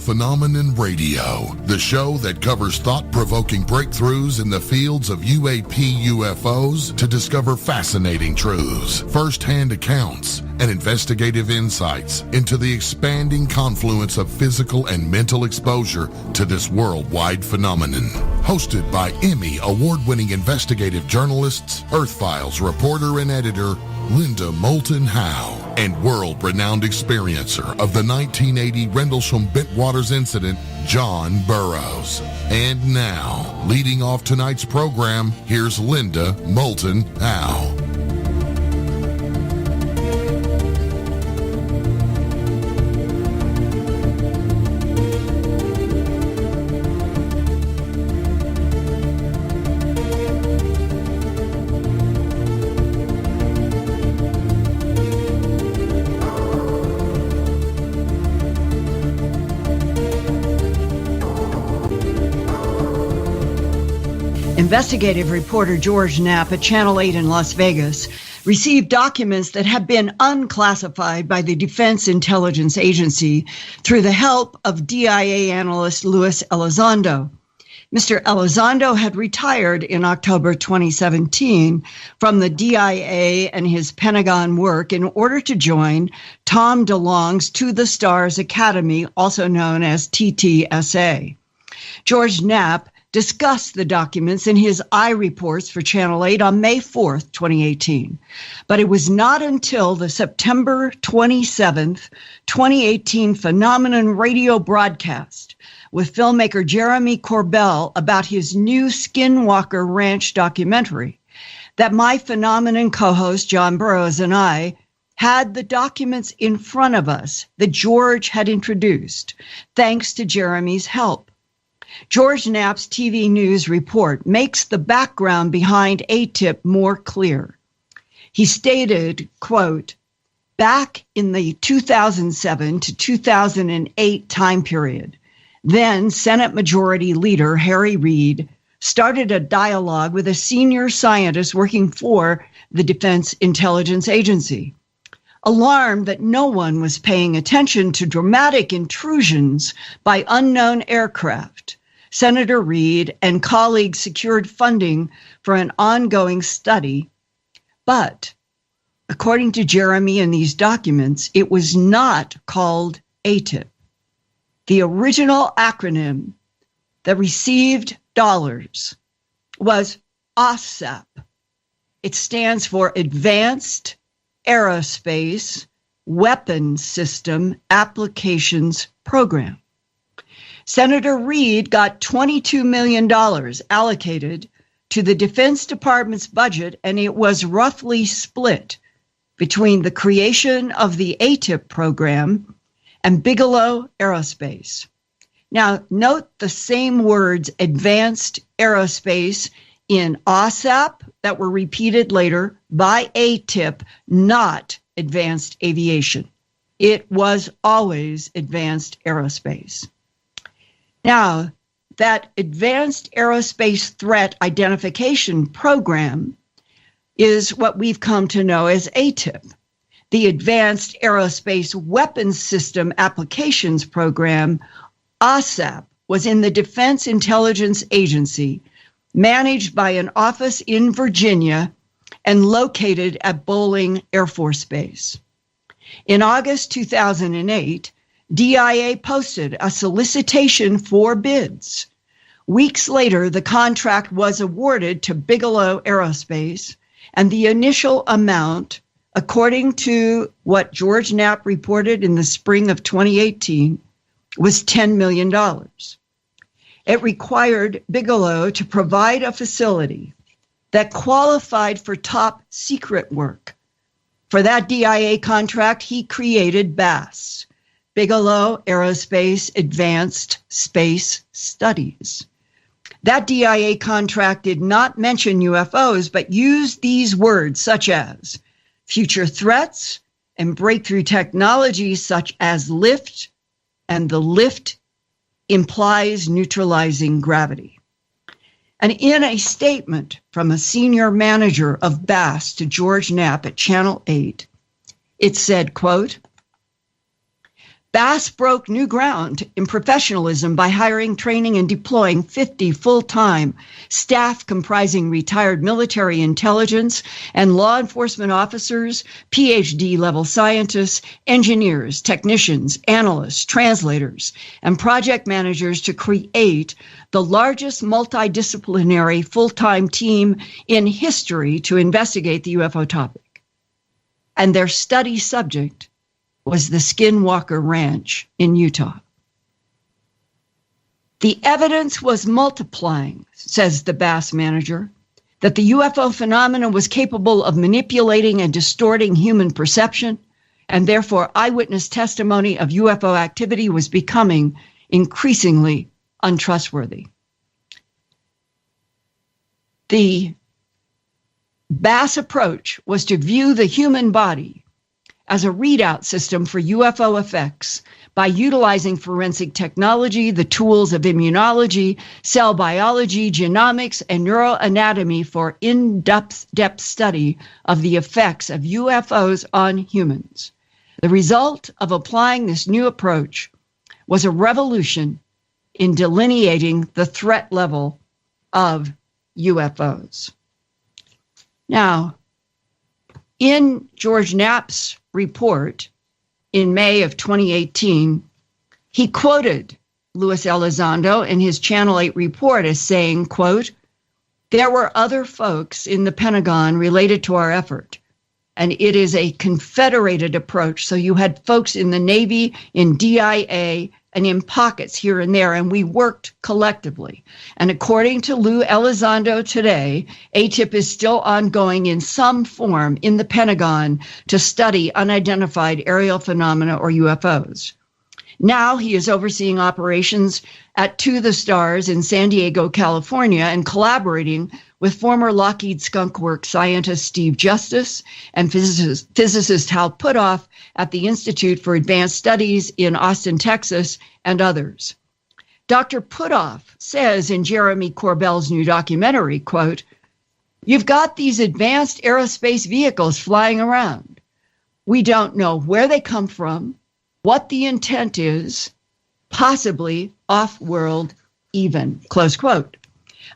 Phenomenon Radio, the show that covers thought-provoking breakthroughs in the fields of UAP UFOs to discover fascinating truths, first-hand accounts, and investigative insights into the expanding confluence of physical and mental exposure to this worldwide phenomenon. Hosted by Emmy award-winning investigative journalists, Earth Files reporter and editor Linda Moulton Howe, and world-renowned experiencer of the 1980 Rendlesham-Bentwaters incident, John Burroughs. And now, leading off tonight's program, here's Linda Moulton Howe. Investigative reporter George Knapp at Channel 8 in Las Vegas received documents that have been unclassified by the Defense Intelligence Agency through the help of DIA analyst Luis Elizondo. Mr. Elizondo had retired in October 2017 from the DIA and his Pentagon work in order to join Tom DeLonge's To the Stars Academy, also known as TTSA. George Knapp discussed the documents in his reports for Channel 8 on May 4th, 2018. But it was not until the September 27th, 2018 Phenomenon radio broadcast with filmmaker Jeremy Corbell about his new Skinwalker Ranch documentary that my Phenomenon co-host John Burroughs and I had the documents in front of us that George had introduced, thanks to Jeremy's help. George Knapp's TV News report makes the background behind ATIP more clear. He stated, quote, back in the 2007 to 2008 time period, then Senate Majority Leader Harry Reid started a dialogue with a senior scientist working for the Defense Intelligence Agency. Alarmed that no one was paying attention to dramatic intrusions by unknown aircraft, Senator Reid and colleagues secured funding for an ongoing study. But according to Jeremy in these documents, it was not called ATIP. The original acronym that received dollars was OSAP. It stands for Advanced Aerospace Weapons System Applications Program. Senator Reid got $22 million allocated to the Defense Department's budget, and it was roughly split between the creation of the ATIP program and Bigelow Aerospace. Now, note the same words, advanced aerospace, in OSAP that were repeated later by ATIP, not advanced aviation. It was always advanced aerospace. Now, that Advanced Aerospace Threat Identification Program is what we've come to know as ATIP. The Advanced Aerospace Weapons System Applications Program, OSAP, was in the Defense Intelligence Agency, managed by an office in Virginia and located at Bolling Air Force Base. In August 2008, DIA posted a solicitation for bids. Weeks later, the contract was awarded to Bigelow Aerospace, and the initial amount, according to what George Knapp reported in the spring of 2018, was $10 million. It required Bigelow to provide a facility that qualified for top secret work. For that DIA contract, he created BASS, Bigelow Aerospace Advanced Space Studies. That DIA contract did not mention UFOs, but used these words such as future threats and breakthrough technologies such as lift, and the lift implies neutralizing gravity. And in a statement from a senior manager of BASS to George Knapp at Channel 8, it said, quote, Bass broke new ground in professionalism by hiring, training, and deploying 50 full-time staff comprising retired military intelligence and law enforcement officers, PhD-level scientists, engineers, technicians, analysts, translators, and project managers to create the largest multidisciplinary full-time team in history to investigate the UFO topic. And their study subject was the Skinwalker Ranch in Utah. The evidence was multiplying, says the Bass manager, that the UFO phenomenon was capable of manipulating and distorting human perception, and therefore eyewitness testimony of UFO activity was becoming increasingly untrustworthy. The Bass approach was to view the human body as a readout system for UFO effects by utilizing forensic technology, the tools of immunology, cell biology, genomics, and neuroanatomy for in-depth study of the effects of UFOs on humans. The result of applying this new approach was a revolution in delineating the threat level of UFOs. Now, in George Knapp's report in May of 2018, he quoted Luis Elizondo in his Channel 8 report as saying, quote, "There were other folks in the Pentagon related to our effort, and it is a confederated approach. So you had folks in the Navy, in DIA, and in pockets here and there, and we worked collectively. And according to Lou Elizondo today, ATIP is still ongoing in some form in the Pentagon to study unidentified aerial phenomena or UFOs. Now he is overseeing operations at To the Stars in San Diego, California, and collaborating with former Lockheed Skunk Works scientist Steve Justice and physicist Hal Puthoff at the Institute for Advanced Studies in Austin, Texas, and others. Dr. Puthoff says in Jeremy Corbell's new documentary, quote, "You've got these advanced aerospace vehicles flying around. We don't know where they come from, what the intent is, possibly off-world even," close quote.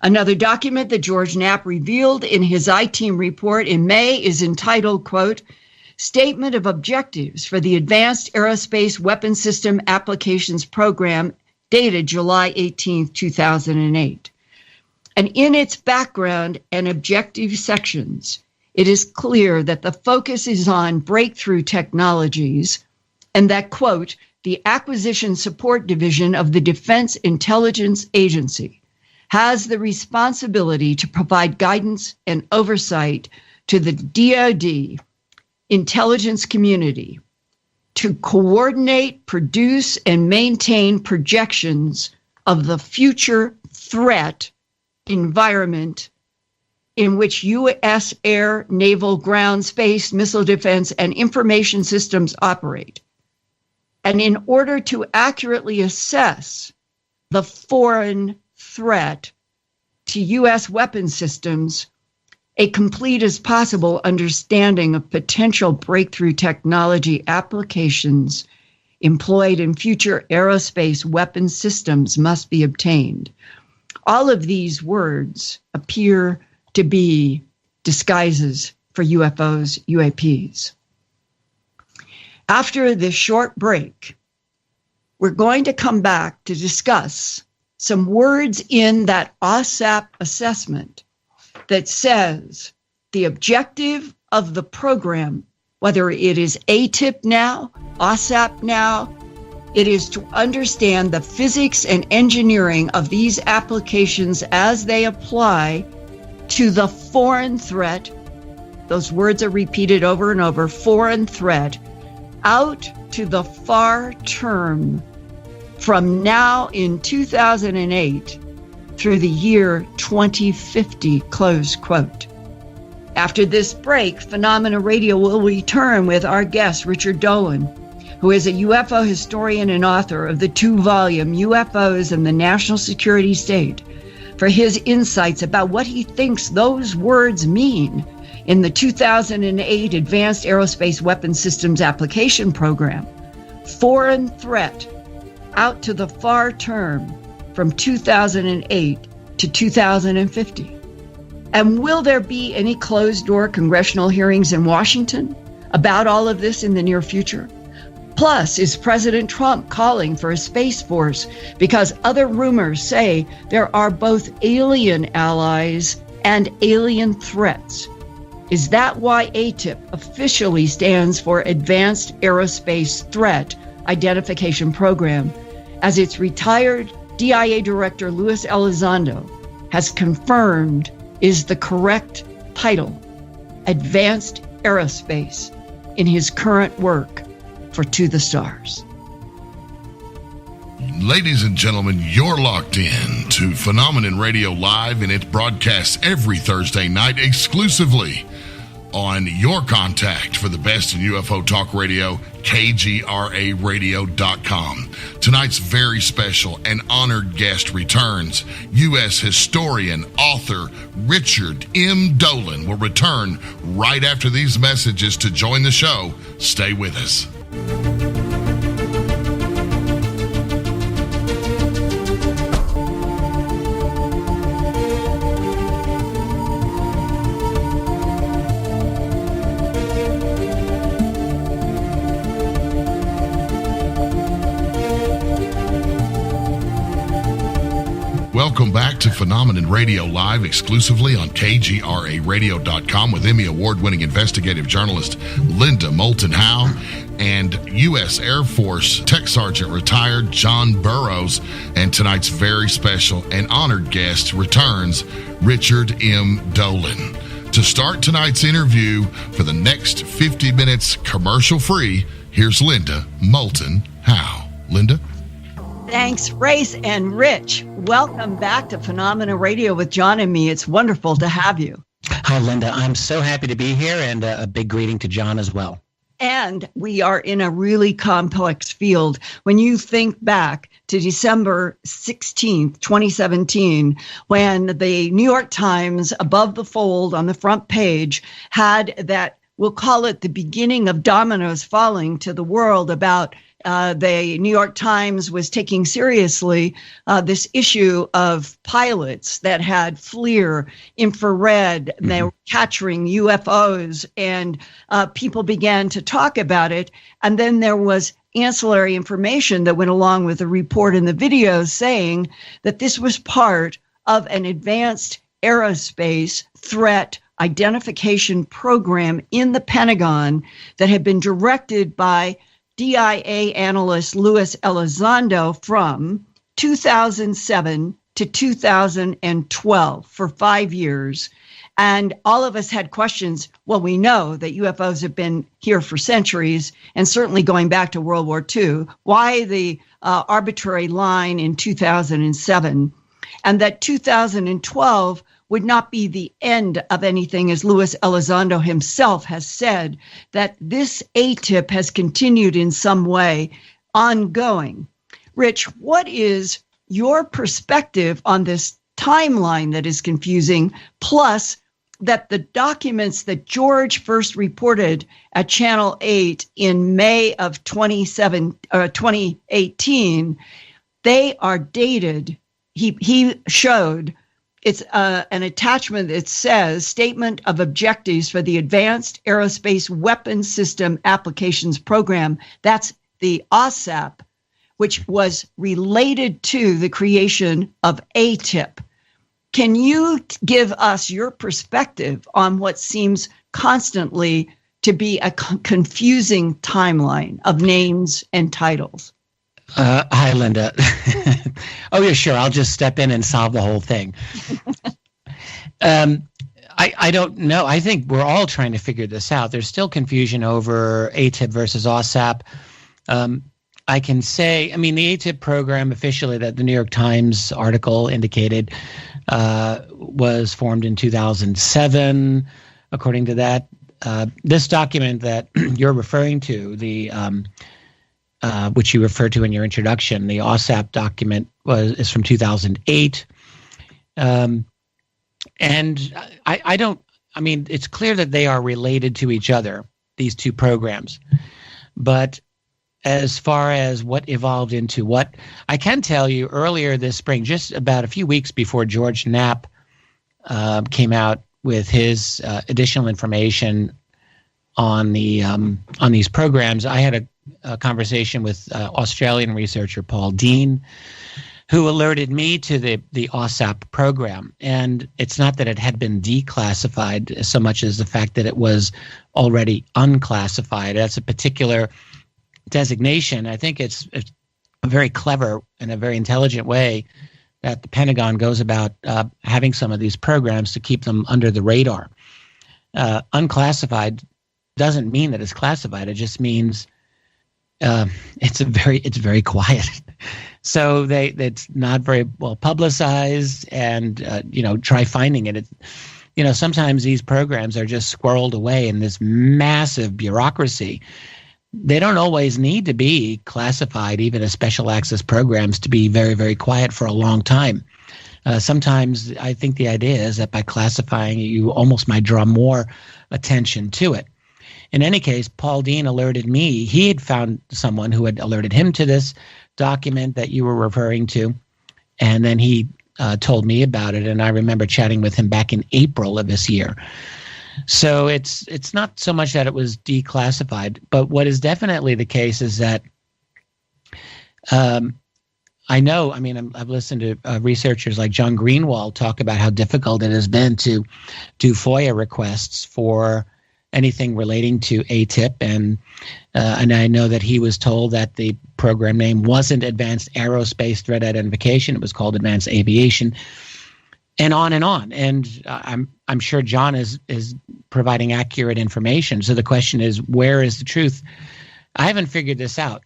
Another document that George Knapp revealed in his I-Team report in May is entitled, quote, "Statement of Objectives for the Advanced Aerospace Weapon System Applications Program," dated July 18, 2008. And in its background and objective sections, it is clear that the focus is on breakthrough technologies and that, quote, "The Acquisition Support Division of the Defense Intelligence Agency has the responsibility to provide guidance and oversight to the DoD intelligence community to coordinate, produce, and maintain projections of the future threat environment in which U.S. air, naval, ground, space, missile defense, and information systems operate. And in order to accurately assess the foreign threat to U.S. weapon systems, a complete as possible understanding of potential breakthrough technology applications employed in future aerospace weapon systems must be obtained." All of these words appear to be disguises for UFOs, UAPs. After this short break, we're going to come back to discuss some words in that OSAP assessment that says the objective of the program, whether it is ATIP now, OSAP now, it is to understand the physics and engineering of these applications as they apply to the foreign threat. Those words are repeated over and over, foreign threat, out to the far term from now in 2008 through the year 2050, close quote. After this break, Phenomena Radio will return with our guest, Richard Dolan, who is a UFO historian and author of the 2-volume UFOs and the National Security State, for his insights about what he thinks those words mean in the 2008 Advanced Aerospace Weapons Systems Application Program, foreign threat out to the far term from 2008 to 2050? And will there be any closed-door congressional hearings in Washington about all of this in the near future? Plus, is President Trump calling for a Space Force because other rumors say there are both alien allies and alien threats? Is that why ATIP officially stands for Advanced Aerospace Threat Identification Program, as its retired DIA Director Luis Elizondo has confirmed is the correct title, Advanced Aerospace, in his current work for To the Stars? Ladies and gentlemen, you're locked in to Phenomenon Radio Live, and it broadcasts every Thursday night exclusively on your contact for the best in UFO talk radio, KGRAradio.com. Tonight's very special and honored guest returns. U.S. historian, author Richard M. Dolan will return right after these messages to join the show. Stay with us. Welcome back to Phenomenon Radio Live, exclusively on KGRAradio.com, with Emmy Award-winning investigative journalist Linda Moulton Howe and U.S. Air Force Tech Sergeant retired John Burroughs. And tonight's very special and honored guest returns, Richard M. Dolan. To start tonight's interview for the next 50 minutes commercial-free, here's Linda Moulton Howe. Linda? Thanks, Race and Rich. Welcome back to Phenomena Radio with John and me. It's wonderful to have you. Hi, Linda. I'm so happy to be here, and a big greeting to John as well. And we are in a really complex field. When you think back to December 16th, 2017, when the New York Times, above the fold on the front page, had that, we'll call it the beginning of dominoes falling to the world about the New York Times was taking seriously this issue of pilots that had FLIR, infrared, they were capturing UFOs, and people began to talk about it. And then there was ancillary information that went along with the report and the video saying that this was part of an advanced aerospace threat identification program in the Pentagon that had been directed by DIA analyst Luis Elizondo from 2007 to 2012 for 5 years. And all of us had questions. Well, we know that UFOs have been here for centuries, and certainly going back to World War II. Why the arbitrary line in 2007? And that 2012 would not be the end of anything, as Luis Elizondo himself has said, that this ATIP has continued in some way, ongoing. Rich, what is your perspective on this timeline that is confusing, plus that the documents that George first reported at Channel 8 in May of 2018, they are dated. He showed it's an attachment that says Statement of Objectives for the Advanced Aerospace Weapons System Applications Program. That's the OSAP, which was related to the creation of ATIP. Can you give us your perspective on what seems constantly to be a confusing timeline of names and titles? Hi, Linda. Oh, yeah, sure. I'll just step in and solve the whole thing. I don't know. I think we're all trying to figure this out. There's still confusion over ATIP versus OSAP. I can say, the ATIP program officially that the New York Times article indicated was formed in 2007. According to that, this document that you're referring to, the which you referred to in your introduction, the OSAP document is from 2008. And it's clear that they are related to each other, these two programs. But as far as what evolved into what, I can tell you earlier this spring, just about a few weeks before George Knapp came out with his additional information on these programs, I had a conversation with Australian researcher Paul Dean, who alerted me to the OSAP program. And it's not that it had been declassified so much as the fact that it was already unclassified. That's a particular designation. I think it's a very clever and a very intelligent way that the Pentagon goes about having some of these programs to keep them under the radar. Unclassified doesn't mean that it's classified. It just means it's very quiet. So it's not very well publicized, and try finding it. Sometimes these programs are just squirreled away in this massive bureaucracy. They don't always need to be classified, even as special access programs, to be very, very quiet for a long time. Sometimes I think the idea is that by classifying it, you almost might draw more attention to it. In any case, Paul Dean alerted me. He had found someone who had alerted him to this document that you were referring to, and then he told me about it, and I remember chatting with him back in April of this year. So it's not so much that it was declassified, but what is definitely the case is that I've listened to researchers like John Greenwald talk about how difficult it has been to do FOIA requests for anything relating to ATIP, and I know that he was told that the program name wasn't Advanced Aerospace Threat Identification; it was called Advanced Aviation, and on and on. And I'm sure John is providing accurate information. So the question is, where is the truth? I haven't figured this out.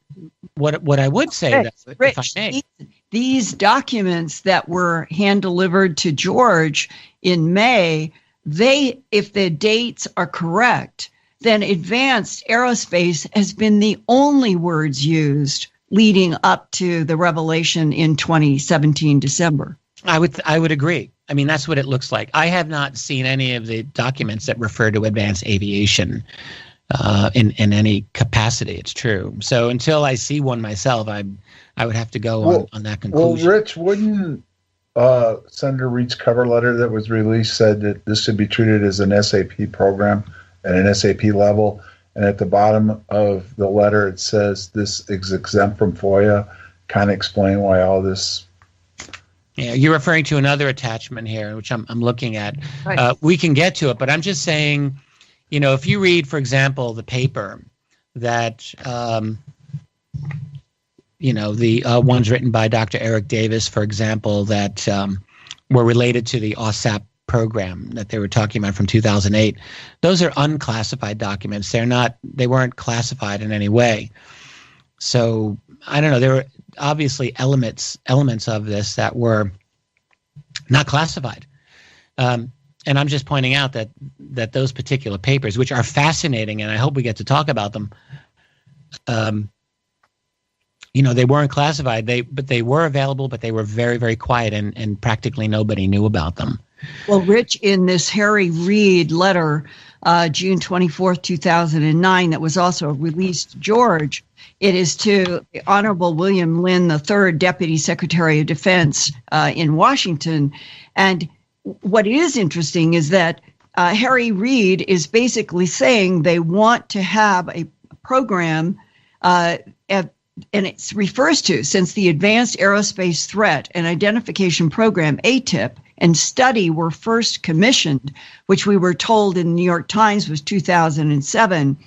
What I would say, Rich, if I may, these documents that were hand delivered to George in May, if the dates are correct, then Advanced Aerospace has been the only words used leading up to the revelation in 2017 December. I would agree. I mean, that's what it looks like. I have not seen any of the documents that refer to advanced aviation in any capacity. It's true. So until I see one myself, I would have to go on that conclusion. Well, Rich, wouldn't Senator Reid's cover letter that was released said that this should be treated as an SAP program at an SAP level, and at the bottom of the letter it says this is exempt from FOIA, kind of explain why all this. Yeah, you're referring to another attachment here, which I'm looking at. Right. We can get to it, but I'm just saying, if you read, for example, the paper that, the ones written by Dr. Eric Davis, for example, that were related to the OSAP program that they were talking about from 2008, those are unclassified documents. They weren't classified in any way. So I don't know. There were obviously elements of this that were not classified. And I'm just pointing out that those particular papers, which are fascinating, and I hope we get to talk about them, they weren't classified. But they were available, but they were very, very quiet, and practically nobody knew about them. Well, Rich, in this Harry Reid letter, June 24th, 2009, that was also released to George, it is to the Honorable William Lynn III, Deputy Secretary of Defense in Washington. And what is interesting is that Harry Reid is basically saying they want to have a program, and it refers to, since the Advanced Aerospace Threat and Identification Program, ATIP, and study were first commissioned, which we were told in the New York Times was 2007,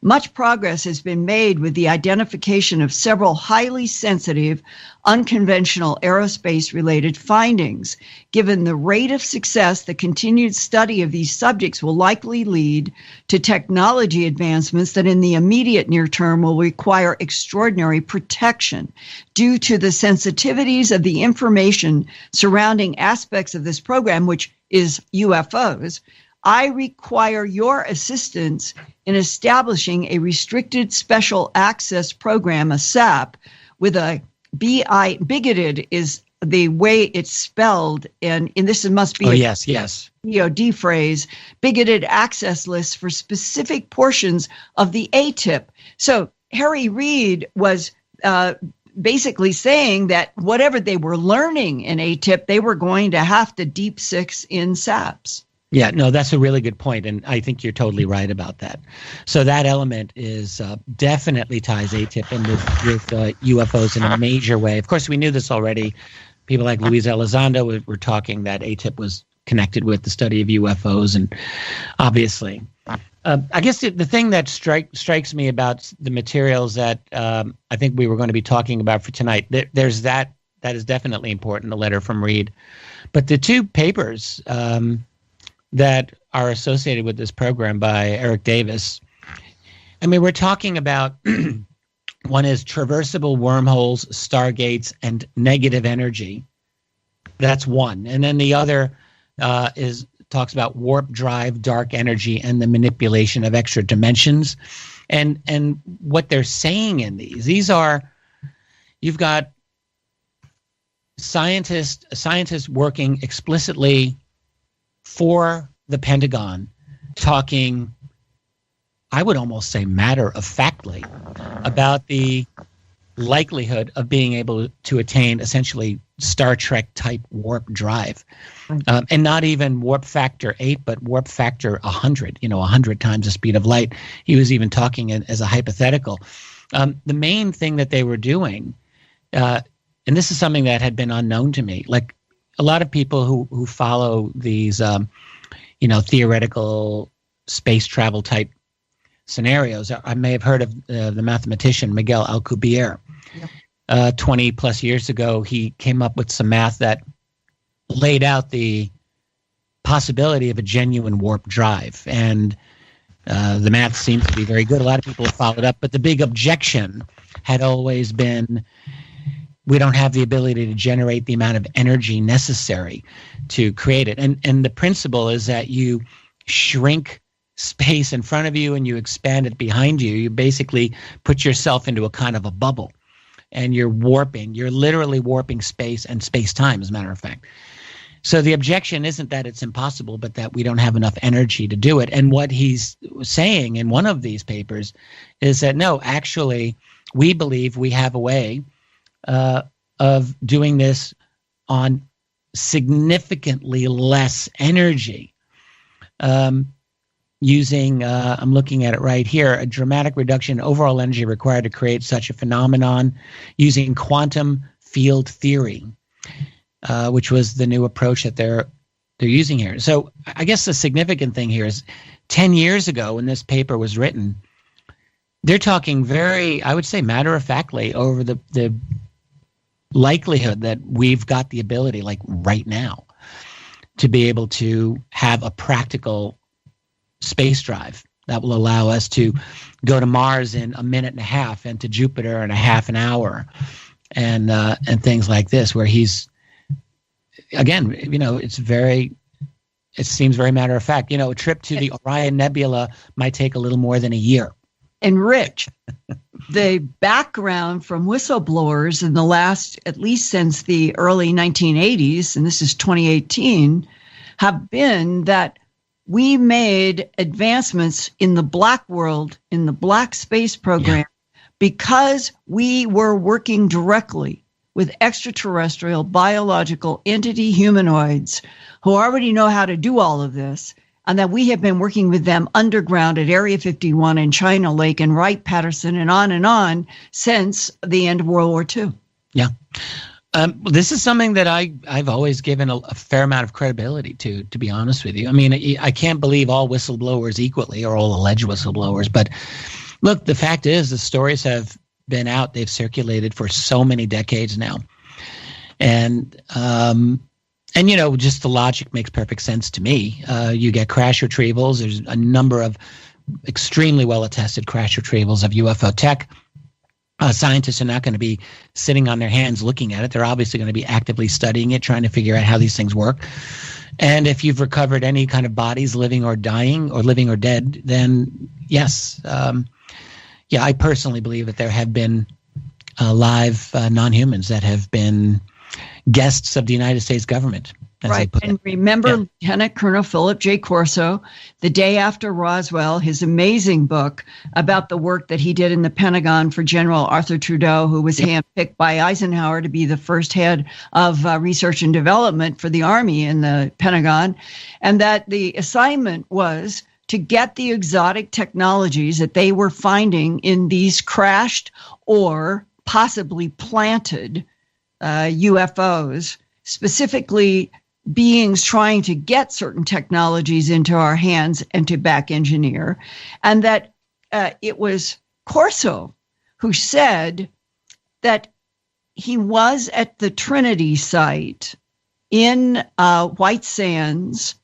much progress has been made with the identification of several highly sensitive, unconventional aerospace-related findings. Given the rate of success, the continued study of these subjects will likely lead to technology advancements that in the immediate near term will require extraordinary protection. Due to the sensitivities of the information surrounding aspects of this program, which is UFOs, I require your assistance in establishing a restricted special access program, a SAP, with a bigoted is the way it's spelled, and this must be yes. DOD phrase, bigoted access lists for specific portions of the ATIP. So Harry Reid was basically saying that whatever they were learning in ATIP, they were going to have to deep six in SAPS. Yeah, no, that's a really good point, and I think you're totally right about that. So that element is definitely ties ATIP in with UFOs in a major way. Of course, we knew this already. People like Luis Elizondo were talking that ATIP was connected with the study of UFOs, and obviously. I guess the thing that strikes me about the materials that I think we were going to be talking about for tonight, there's that is definitely important, the letter from Reid. But the two papers that are associated with this program by Eric Davis, I mean, we're talking about one is traversable wormholes, stargates, and negative energy. That's one. And then the other talks about warp drive, dark energy, and the manipulation of extra dimensions. And what they're saying in these are, you've got scientists working explicitly for the Pentagon, talking, I would almost say matter-of-factly, about the likelihood of being able to attain essentially Star Trek type warp drive. And not even warp factor 8, but warp factor 100, 100 times the speed of light. He was even talking as a hypothetical. The main thing that they were doing, and this is something that had been unknown to me, like a lot of people who follow these, theoretical space travel type scenarios. I may have heard of the mathematician Miguel Alcubierre. Yeah. 20 plus years ago, he came up with some math that laid out the possibility of a genuine warp drive. And the math seems to be very good. A lot of people have followed up. But the big objection had always been, we don't have the ability to generate the amount of energy necessary to create it. And the principle is that you shrink space in front of you and you expand it behind you. You basically put yourself into a kind of a bubble. And you're literally warping space and space-time, as a matter of fact. So the objection isn't that it's impossible, but that we don't have enough energy to do it. And what he's saying in one of these papers is that, no, actually, we believe we have a way of doing this on significantly less energy. Using, I'm looking at it right here, a dramatic reduction in overall energy required to create such a phenomenon using quantum field theory, which was the new approach that they're using here. So I guess the significant thing here is 10 years ago when this paper was written, they're talking very, I would say matter-of-factly over the likelihood that we've got the ability, like right now, to be able to have a practical space drive that will allow us to go to Mars in a minute and a half and to Jupiter in a half an hour and things like this, where he's, again, it seems very matter of fact. A trip to the Orion Nebula might take a little more than a year. And Rich, the background from whistleblowers in the last, at least since the early 1980s, and this is 2018, have been that we made advancements in the black world, in the black space program, because we were working directly with extraterrestrial biological entity humanoids who already know how to do all of this, and that we have been working with them underground at Area 51 in China Lake and Wright-Patterson and on since the end of World War II. Yeah. This is something that I've always given a fair amount of credibility to be honest with you. I mean, I can't believe all whistleblowers equally or all alleged whistleblowers. But look, the fact is the stories have been out. They've circulated for so many decades now. And just the logic makes perfect sense to me. You get crash retrievals. There's a number of extremely well-attested crash retrievals of UFO tech. Scientists are not going to be sitting on their hands looking at it. They're obviously going to be actively studying it, trying to figure out how these things work. And if you've recovered any kind of bodies, living or dying, or living or dead, then yes. I personally believe that there have been live non-humans that have been guests of the United States government as they Right. put And it. remember Yeah. Lieutenant Colonel Philip J. Corso, the day after Roswell, his amazing book about the work that he did in the Pentagon for General Arthur Trudeau, who was handpicked by Eisenhower to be the first head of research and development for the Army in the Pentagon. And that the assignment was to get the exotic technologies that they were finding in these crashed or possibly planted UFOs, specifically beings trying to get certain technologies into our hands and to back engineer. And that it was Corso who said that he was at the Trinity site in White Sands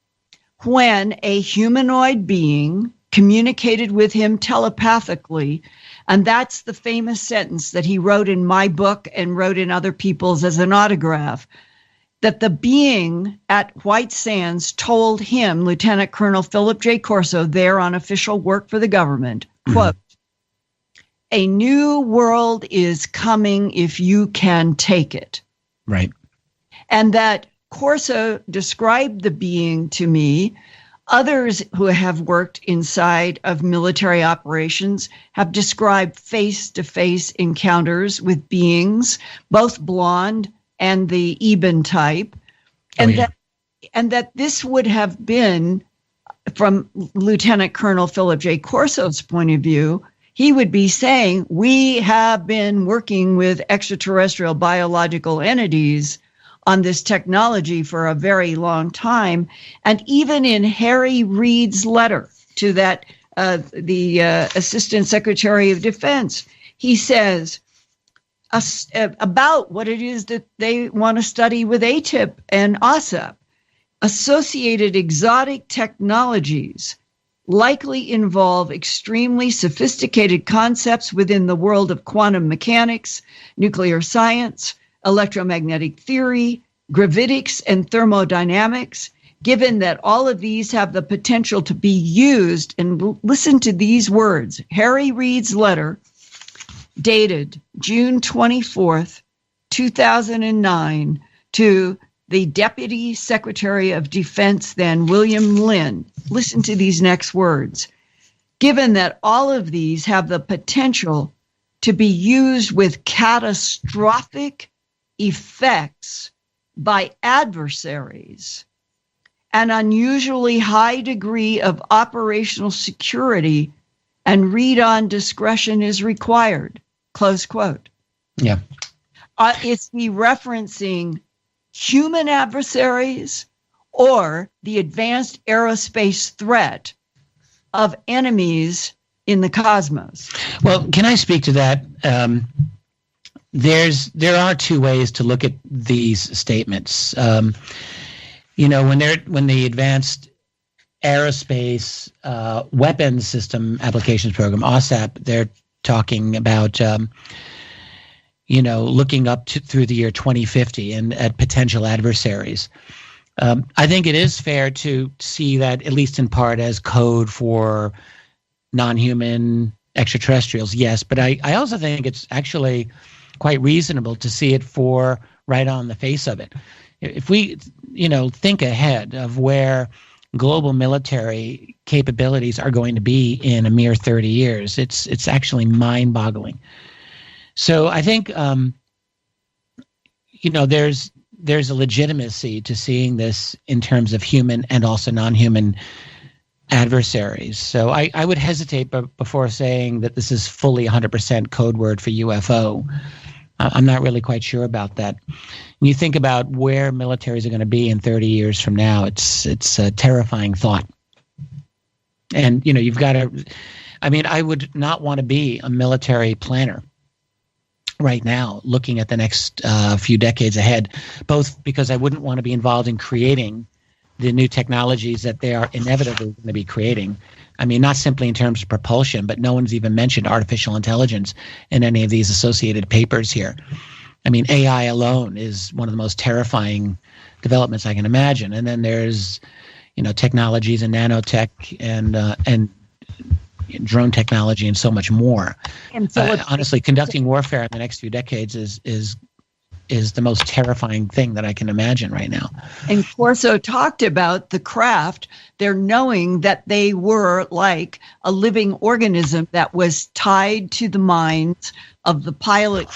when a humanoid being communicated with him telepathically. And that's the famous sentence that he wrote in my book and wrote in other people's as an autograph, that the being at White Sands told him, Lieutenant Colonel Philip J. Corso, there on official work for the government, quote, "A new world is coming if you can take it." Right. And that Corso described the being to me. Others who have worked inside of military operations have described face-to-face encounters with beings, both blonde and the Eben type, and that this would have been, from Lieutenant Colonel Philip J. Corso's point of view, he would be saying, we have been working with extraterrestrial biological entities on this technology for a very long time. And even in Harry Reid's letter to that the Assistant Secretary of Defense, he says about what it is that they want to study with ATIP and OSAP. Associated exotic technologies likely involve extremely sophisticated concepts within the world of quantum mechanics, nuclear science, electromagnetic theory, gravitics, and thermodynamics, given that all of these have the potential to be used. And listen to these words. Harry Reid's letter, dated June 24th, 2009, to the Deputy Secretary of Defense, then William Lynn. Listen to these next words. Given that all of these have the potential to be used with catastrophic effects by adversaries, an unusually high degree of operational security and read-on discretion is required, close quote. Yeah. Is he referencing human adversaries or the advanced aerospace threat of enemies in the cosmos? Well, can I speak to that? There are two ways to look at these statements. When the Advanced Aerospace Weapons System Applications Program, OSAP, they're talking about looking up through the year 2050 and at potential adversaries. I think it is fair to see that, at least in part, as code for non-human extraterrestrials, yes. But I also think it's actually quite reasonable to see it for right on the face of it. If we, think ahead of where global military capabilities are going to be in a mere 30 years, it's actually mind-boggling. So I think, there's a legitimacy to seeing this in terms of human and also non-human adversaries. So I would hesitate before saying that this is fully 100% code word for UFO. I'm not really quite sure about that. When you think about where militaries are going to be in 30 years from now, it's a terrifying thought. And, you've got to, I would not want to be a military planner right now, looking at the next few decades ahead, both because I wouldn't want to be involved in creating the new technologies that they are inevitably going to be creating. Not simply in terms of propulsion, but no one's even mentioned artificial intelligence in any of these associated papers here. AI alone is one of the most terrifying developments I can imagine. And then there's, technologies in nanotech and drone technology and so much more. And Philip, honestly, conducting warfare in the next few decades is is the most terrifying thing that I can imagine right now. And Corso talked about the craft. They're knowing that they were like a living organism that was tied to the minds of the pilot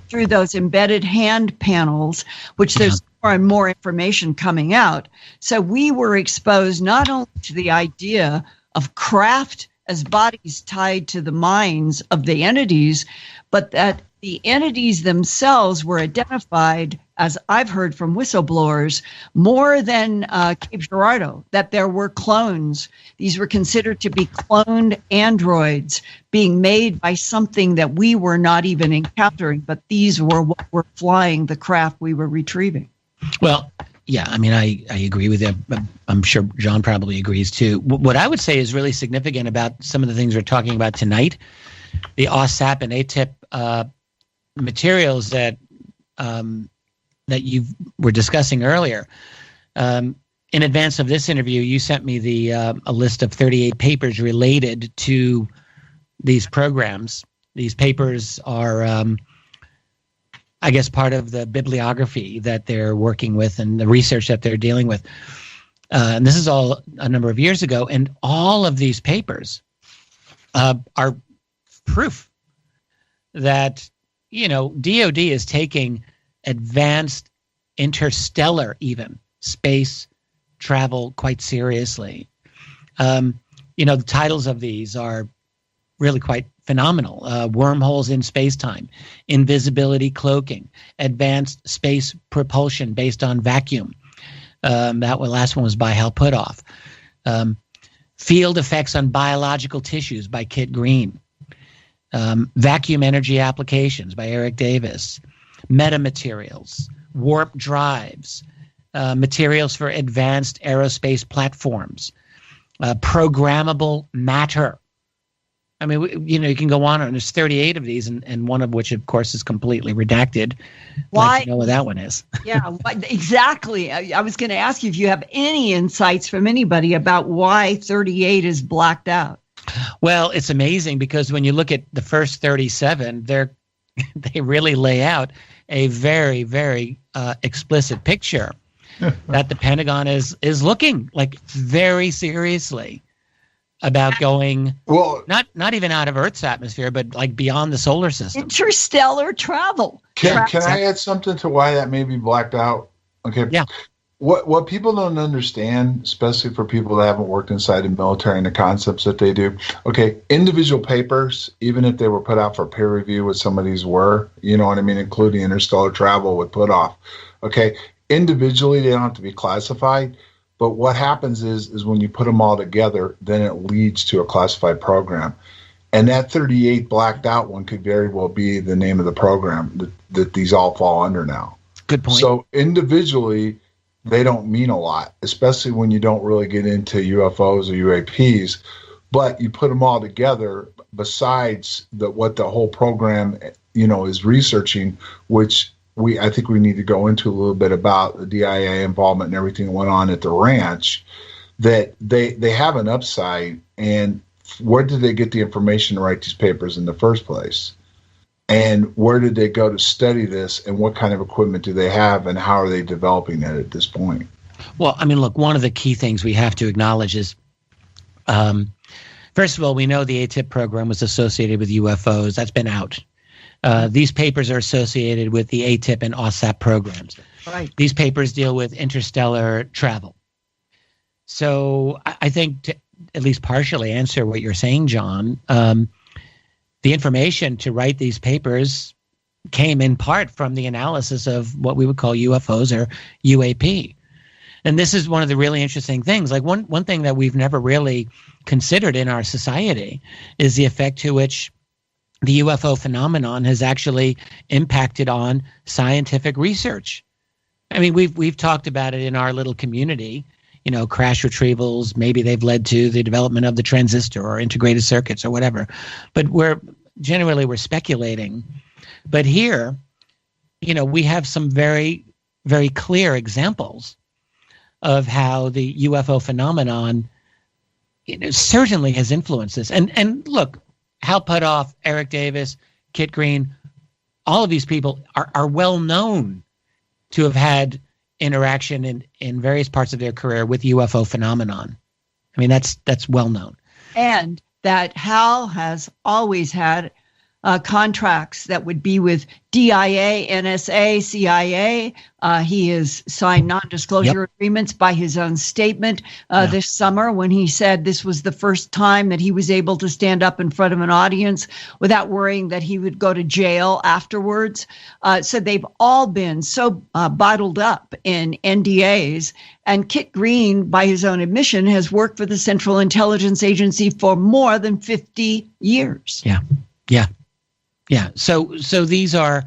through those embedded hand panels, which there's more and more information coming out. So we were exposed not only to the idea of craft as bodies tied to the minds of the entities, but that the entities themselves were identified, as I've heard from whistleblowers, more than Cape Girardeau, that there were clones. These were considered to be cloned androids being made by something that we were not even encountering, but these were what were flying the craft we were retrieving. Well, yeah, I mean, I agree with you. I'm sure John probably agrees too. What I would say is really significant about some of the things we're talking about tonight, the OSAP and ATIP materials that you were discussing earlier. In advance of this interview, you sent me a list of 38 papers related to these programs. These papers are, I guess, part of the bibliography that they're working with and the research that they're dealing with. And this is all a number of years ago. And all of these papers are proof that, DOD is taking advanced interstellar, even space travel, quite seriously. The titles of these are really quite phenomenal. Wormholes in space-time, invisibility cloaking, advanced space propulsion based on vacuum. That last one was by Hal Puthoff. Field effects on biological tissues by Kit Green. Vacuum energy applications by Eric Davis. Metamaterials, warp drives, materials for advanced aerospace platforms, programmable matter. I mean, you can go on, and there's 38 of these, and one of which, of course, is completely redacted. Why? I'd like to know what that one is. Yeah, exactly. I was going to ask you if you have any insights from anybody about why 38 is blacked out. Well, it's amazing because when you look at the first 37, they really lay out a very, very explicit picture that the Pentagon is looking like very seriously about going not even out of Earth's atmosphere, but like beyond the solar system. Interstellar travel. Can I add something to why that may be blacked out? Okay. Yeah. What people don't understand, especially for people that haven't worked inside the military and the concepts that they do, okay, individual papers, even if they were put out for peer review, what some of these were, you know what I mean, including interstellar travel with Puthoff, okay, individually they don't have to be classified, but what happens is when you put them all together, then it leads to a classified program. And that 38 blacked out one could very well be the name of the program that these all fall under now. Good point. So individually, they don't mean a lot, especially when you don't really get into UFOs or UAPs. But you put them all together, besides what the whole program, is researching, which I think we need to go into a little bit about the DIA involvement and everything that went on at the ranch, that they have an upside. And where did they get the information to write these papers in the first place? And where did they go to study this, and what kind of equipment do they have, and how are they developing it at this point? Well, I mean, look, one of the key things we have to acknowledge is, first of all, we know the ATIP program was associated with UFOs. That's been out. These papers are associated with the ATIP and OSAP programs. Right. These papers deal with interstellar travel. So I think to at least partially answer what you're saying, John, the information to write these papers came in part from the analysis of what we would call UFOs or UAP. And this is one of the really interesting things. Like one thing that we've never really considered in our society is the effect to which the UFO phenomenon has actually impacted on scientific research. I mean, we've talked about it in our little community. Crash retrievals, maybe they've led to the development of the transistor or integrated circuits or whatever. But we're speculating. But here, we have some very, very clear examples of how the UFO phenomenon certainly has influenced this. And look, Hal Puthoff, Eric Davis, Kit Green, all of these people are well known to have had interaction in various parts of their career with UFO phenomenon. I mean, that's well known. And that Hal has always had contracts that would be with DIA, NSA, CIA. He has signed non-disclosure agreements by his own statement this summer when he said this was the first time that he was able to stand up in front of an audience without worrying that he would go to jail afterwards. So they've all been so bottled up in NDAs. And Kit Green, by his own admission, has worked for the Central Intelligence Agency for more than 50 years. Yeah. So these are,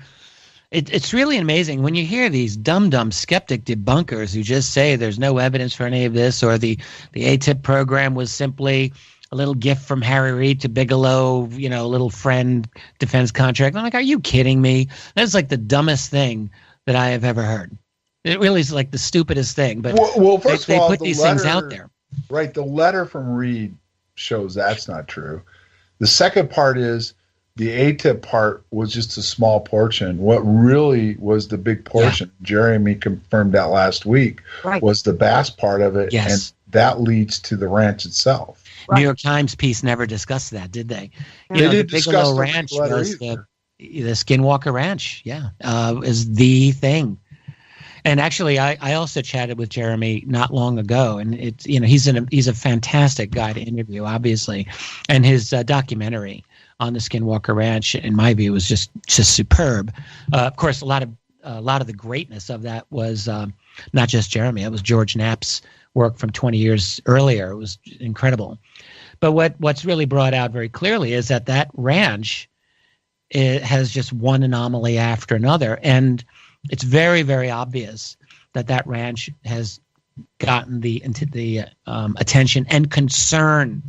it's really amazing when you hear these dumb skeptic debunkers who just say there's no evidence for any of this, or the ATIP program was simply a little gift from Harry Reid to Bigelow, a little friend defense contract. I'm like, are you kidding me? That's like the dumbest thing that I have ever heard. It really is like the stupidest thing. But first they of all, put these things out there. Right. The letter from Reid shows that's not true. The second part is, the ATIP part was just a small portion. What really was the big portion, Jeremy confirmed that last week, was the bass part of it, and that leads to the ranch itself. New York Times piece never discussed that, did they? They didn't the discuss Bigelow the Ranch was the Skinwalker Ranch, is the thing. And actually, I also chatted with Jeremy not long ago, and it's he's a fantastic guy to interview, obviously, and his documentary on the Skinwalker Ranch, in my view, was just superb. Of course, a lot of the greatness of that was not just Jeremy; it was George Knapp's work from 20 years earlier. It was incredible. But what's really brought out very clearly is that ranch has just one anomaly after another, and it's very, very obvious that ranch has gotten the attention and concern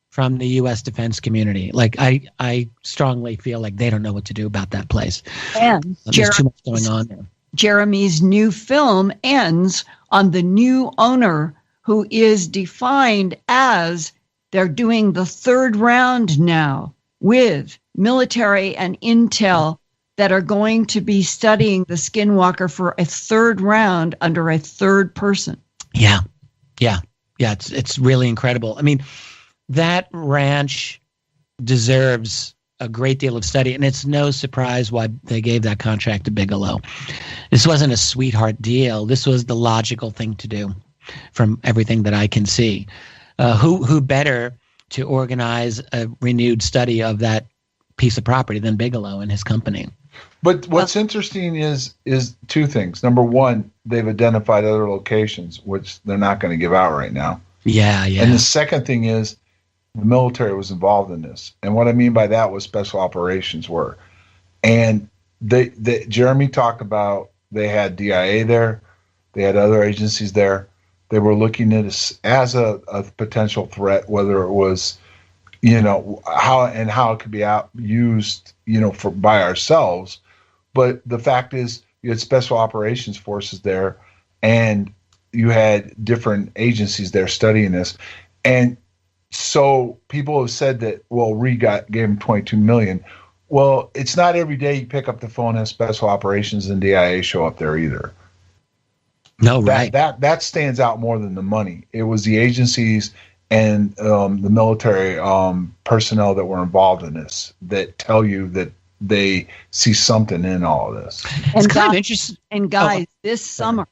from the U.S. defense community. Like, I strongly feel like they don't know what to do about that place. And there's too much going on there. Jeremy's new film ends on the new owner, who is defined as they're doing the third round now with military and intel that are going to be studying the Skinwalker for a third round under a third person. Yeah. It's really incredible. I mean, that ranch deserves a great deal of study, and it's no surprise why they gave that contract to Bigelow. This wasn't a sweetheart deal. This was the logical thing to do from everything that I can see. Who better to organize a renewed study of that piece of property than Bigelow and his company? But what's interesting is two things. Number one, they've identified other locations, which they're not going to give out right now. Yeah. And the second thing is, the military was involved in this. And what I mean by that was special operations were. And Jeremy talked about they had DIA there. They had other agencies there. They were looking at it as a potential threat, whether it was, how it could be used, by ourselves. But the fact is, you had special operations forces there, and you had different agencies there studying this. And so people have said that, well, Reid gave him $22 million. Well, it's not every day you pick up the phone and special operations and DIA show up there either. No, right. That stands out more than the money. It was the agencies and the military personnel that were involved in this that tell you that they see something in all of this. And it's kind of interesting. And guys, this summer,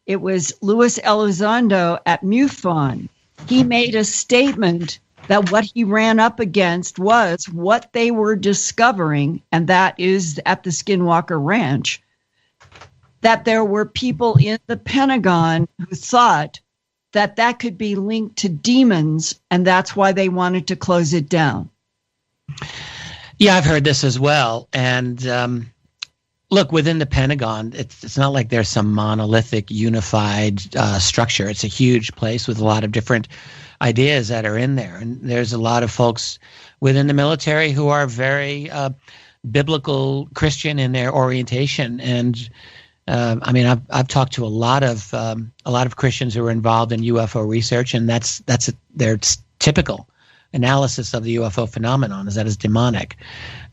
it was Luis Elizondo at MUFON. He made a statement that what he ran up against was what they were discovering, and that is at the Skinwalker Ranch, that there were people in the Pentagon who thought that could be linked to demons, and that's why they wanted to close it down. Yeah, I've heard this as well. And look, within the Pentagon, it's not like there's some monolithic, unified structure. It's a huge place with a lot of different ideas that are in there. And there's a lot of folks within the military who are very biblical Christian in their orientation. And I've talked to a lot of Christians who are involved in UFO research, and that's their typical analysis of the UFO phenomenon is that it's demonic.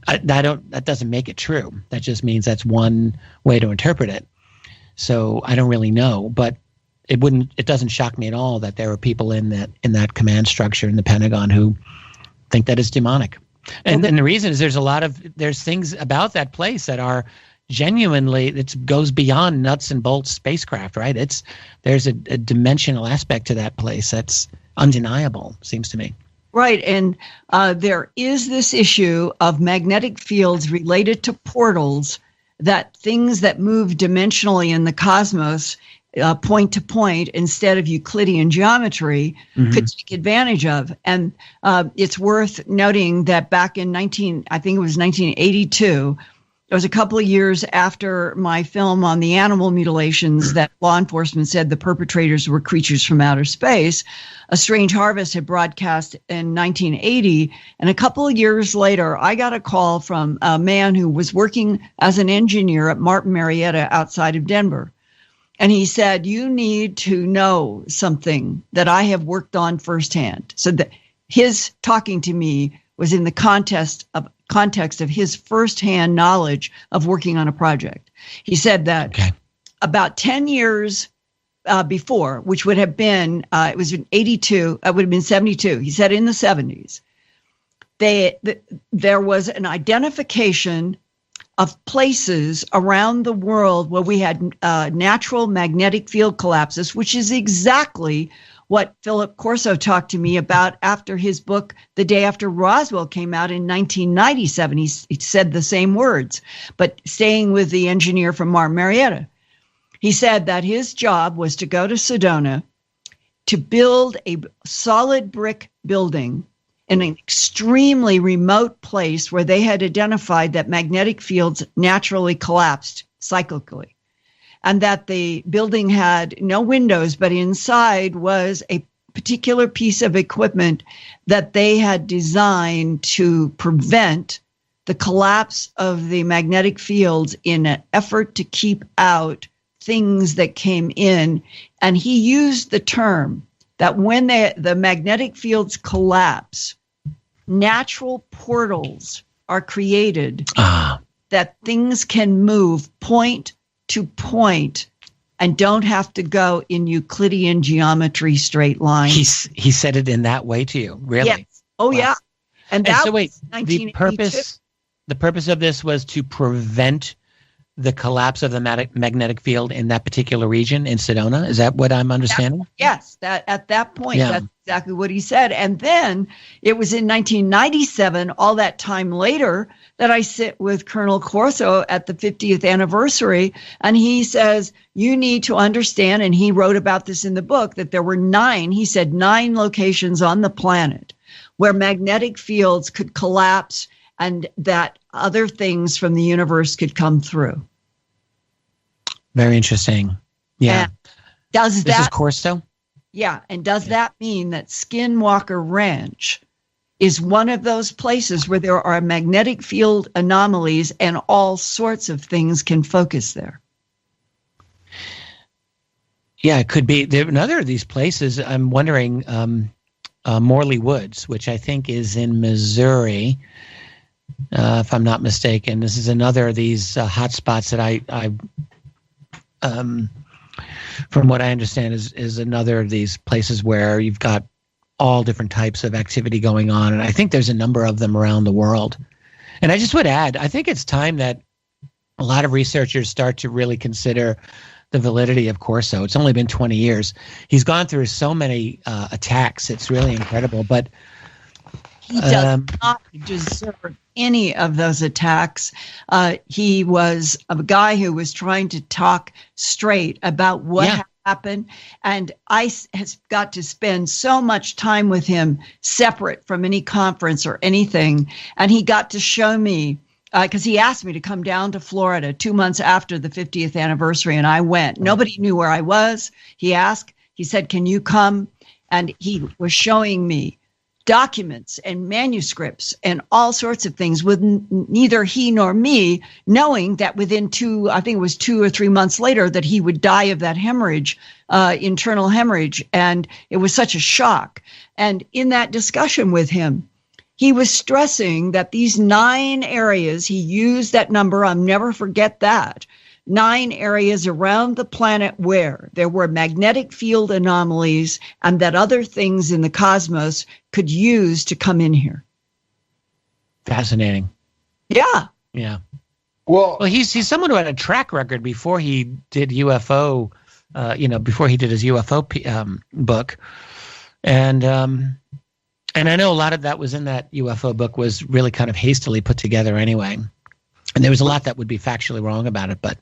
That doesn't make it true. That just means that's one way to interpret it. So I don't really know, but it doesn't shock me at all that there are people in that command structure in the Pentagon who think that it's demonic. And the reason is there's things about that place that are genuinely, it goes beyond nuts and bolts spacecraft, right? There's a dimensional aspect to that place that's undeniable, seems to me. Right, and there is this issue of magnetic fields related to portals, that things that move dimensionally in the cosmos, point to point instead of Euclidean geometry, could take advantage of. And it's worth noting that back in 1982, it was a couple of years after my film on the animal mutilations that law enforcement said the perpetrators were creatures from outer space. A Strange Harvest had broadcast in 1980. And a couple of years later, I got a call from a man who was working as an engineer at Martin Marietta outside of Denver. And he said, you need to know something that I have worked on firsthand. So that his talking to me was in the context of his firsthand knowledge of working on a project. He said that about 10 years before, which would have been, it was in 82, it would have been 72. He said in the 70s, there was an identification of places around the world where we had natural magnetic field collapses, which is exactly what Philip Corso talked to me about after his book, The Day After Roswell, came out in 1997. He said the same words, but staying with the engineer from Martin Marietta. He said that his job was to go to Sedona to build a solid brick building in an extremely remote place where they had identified that magnetic fields naturally collapsed cyclically, and that the building had no windows, but inside was a particular piece of equipment that they had designed to prevent the collapse of the magnetic fields in an effort to keep out things that came in. And he used the term that when the magnetic fields collapse, natural portals are created that things can move point to point and don't have to go in Euclidean geometry straight lines. He said it in that way to you, really? Yes. Oh, wow. Yeah. And that so wait, was 1982. The purpose of this was to prevent the collapse of the magnetic field in that particular region in Sedona. Is that what I'm understanding? Yes, that at that point, that's exactly what he said. And then it was in 1997, all that time later, that I sit with Colonel Corso at the 50th anniversary. And he says, you need to understand, and he wrote about this in the book, that there were 9 locations on the planet where magnetic fields could collapse and that other things from the universe could come through. Very interesting. Yeah. This is Corso? Yeah. And does that mean that Skinwalker Ranch is one of those places where there are magnetic field anomalies and all sorts of things can focus there? Yeah, it could be. Another of these places, I'm wondering, Morley Woods, which I think is in Missouri, if I'm not mistaken. This is another of these hotspots that I from what I understand, is another of these places where you've got all different types of activity going on. And I think there's a number of them around the world. And I just would add, I think it's time that a lot of researchers start to really consider the validity of Corso. It's only been 20 years. He's gone through so many attacks. It's really incredible. But he does not deserve any of those attacks. He was a guy who was trying to talk straight about what happened. And I has got to spend so much time with him separate from any conference or anything. And he got to show me, because he asked me to come down to Florida 2 months after the 50th anniversary, and I went. Nobody knew where I was. He said, can you come? And he was showing me documents and manuscripts and all sorts of things with neither he nor me knowing that within 2 or 3 months later that he would die of that hemorrhage, internal hemorrhage. And it was such a shock. And in that discussion with him, he was stressing that these 9 areas, he used that number, I'll never forget that, 9 areas around the planet where there were magnetic field anomalies and that other things in the cosmos could use to come in here. Fascinating. Yeah. Yeah. Well, he's someone who had a track record before he did UFO, before he did his UFO book. And I know a lot of that was in that UFO book was really kind of hastily put together anyway. And there was a lot that would be factually wrong about it, but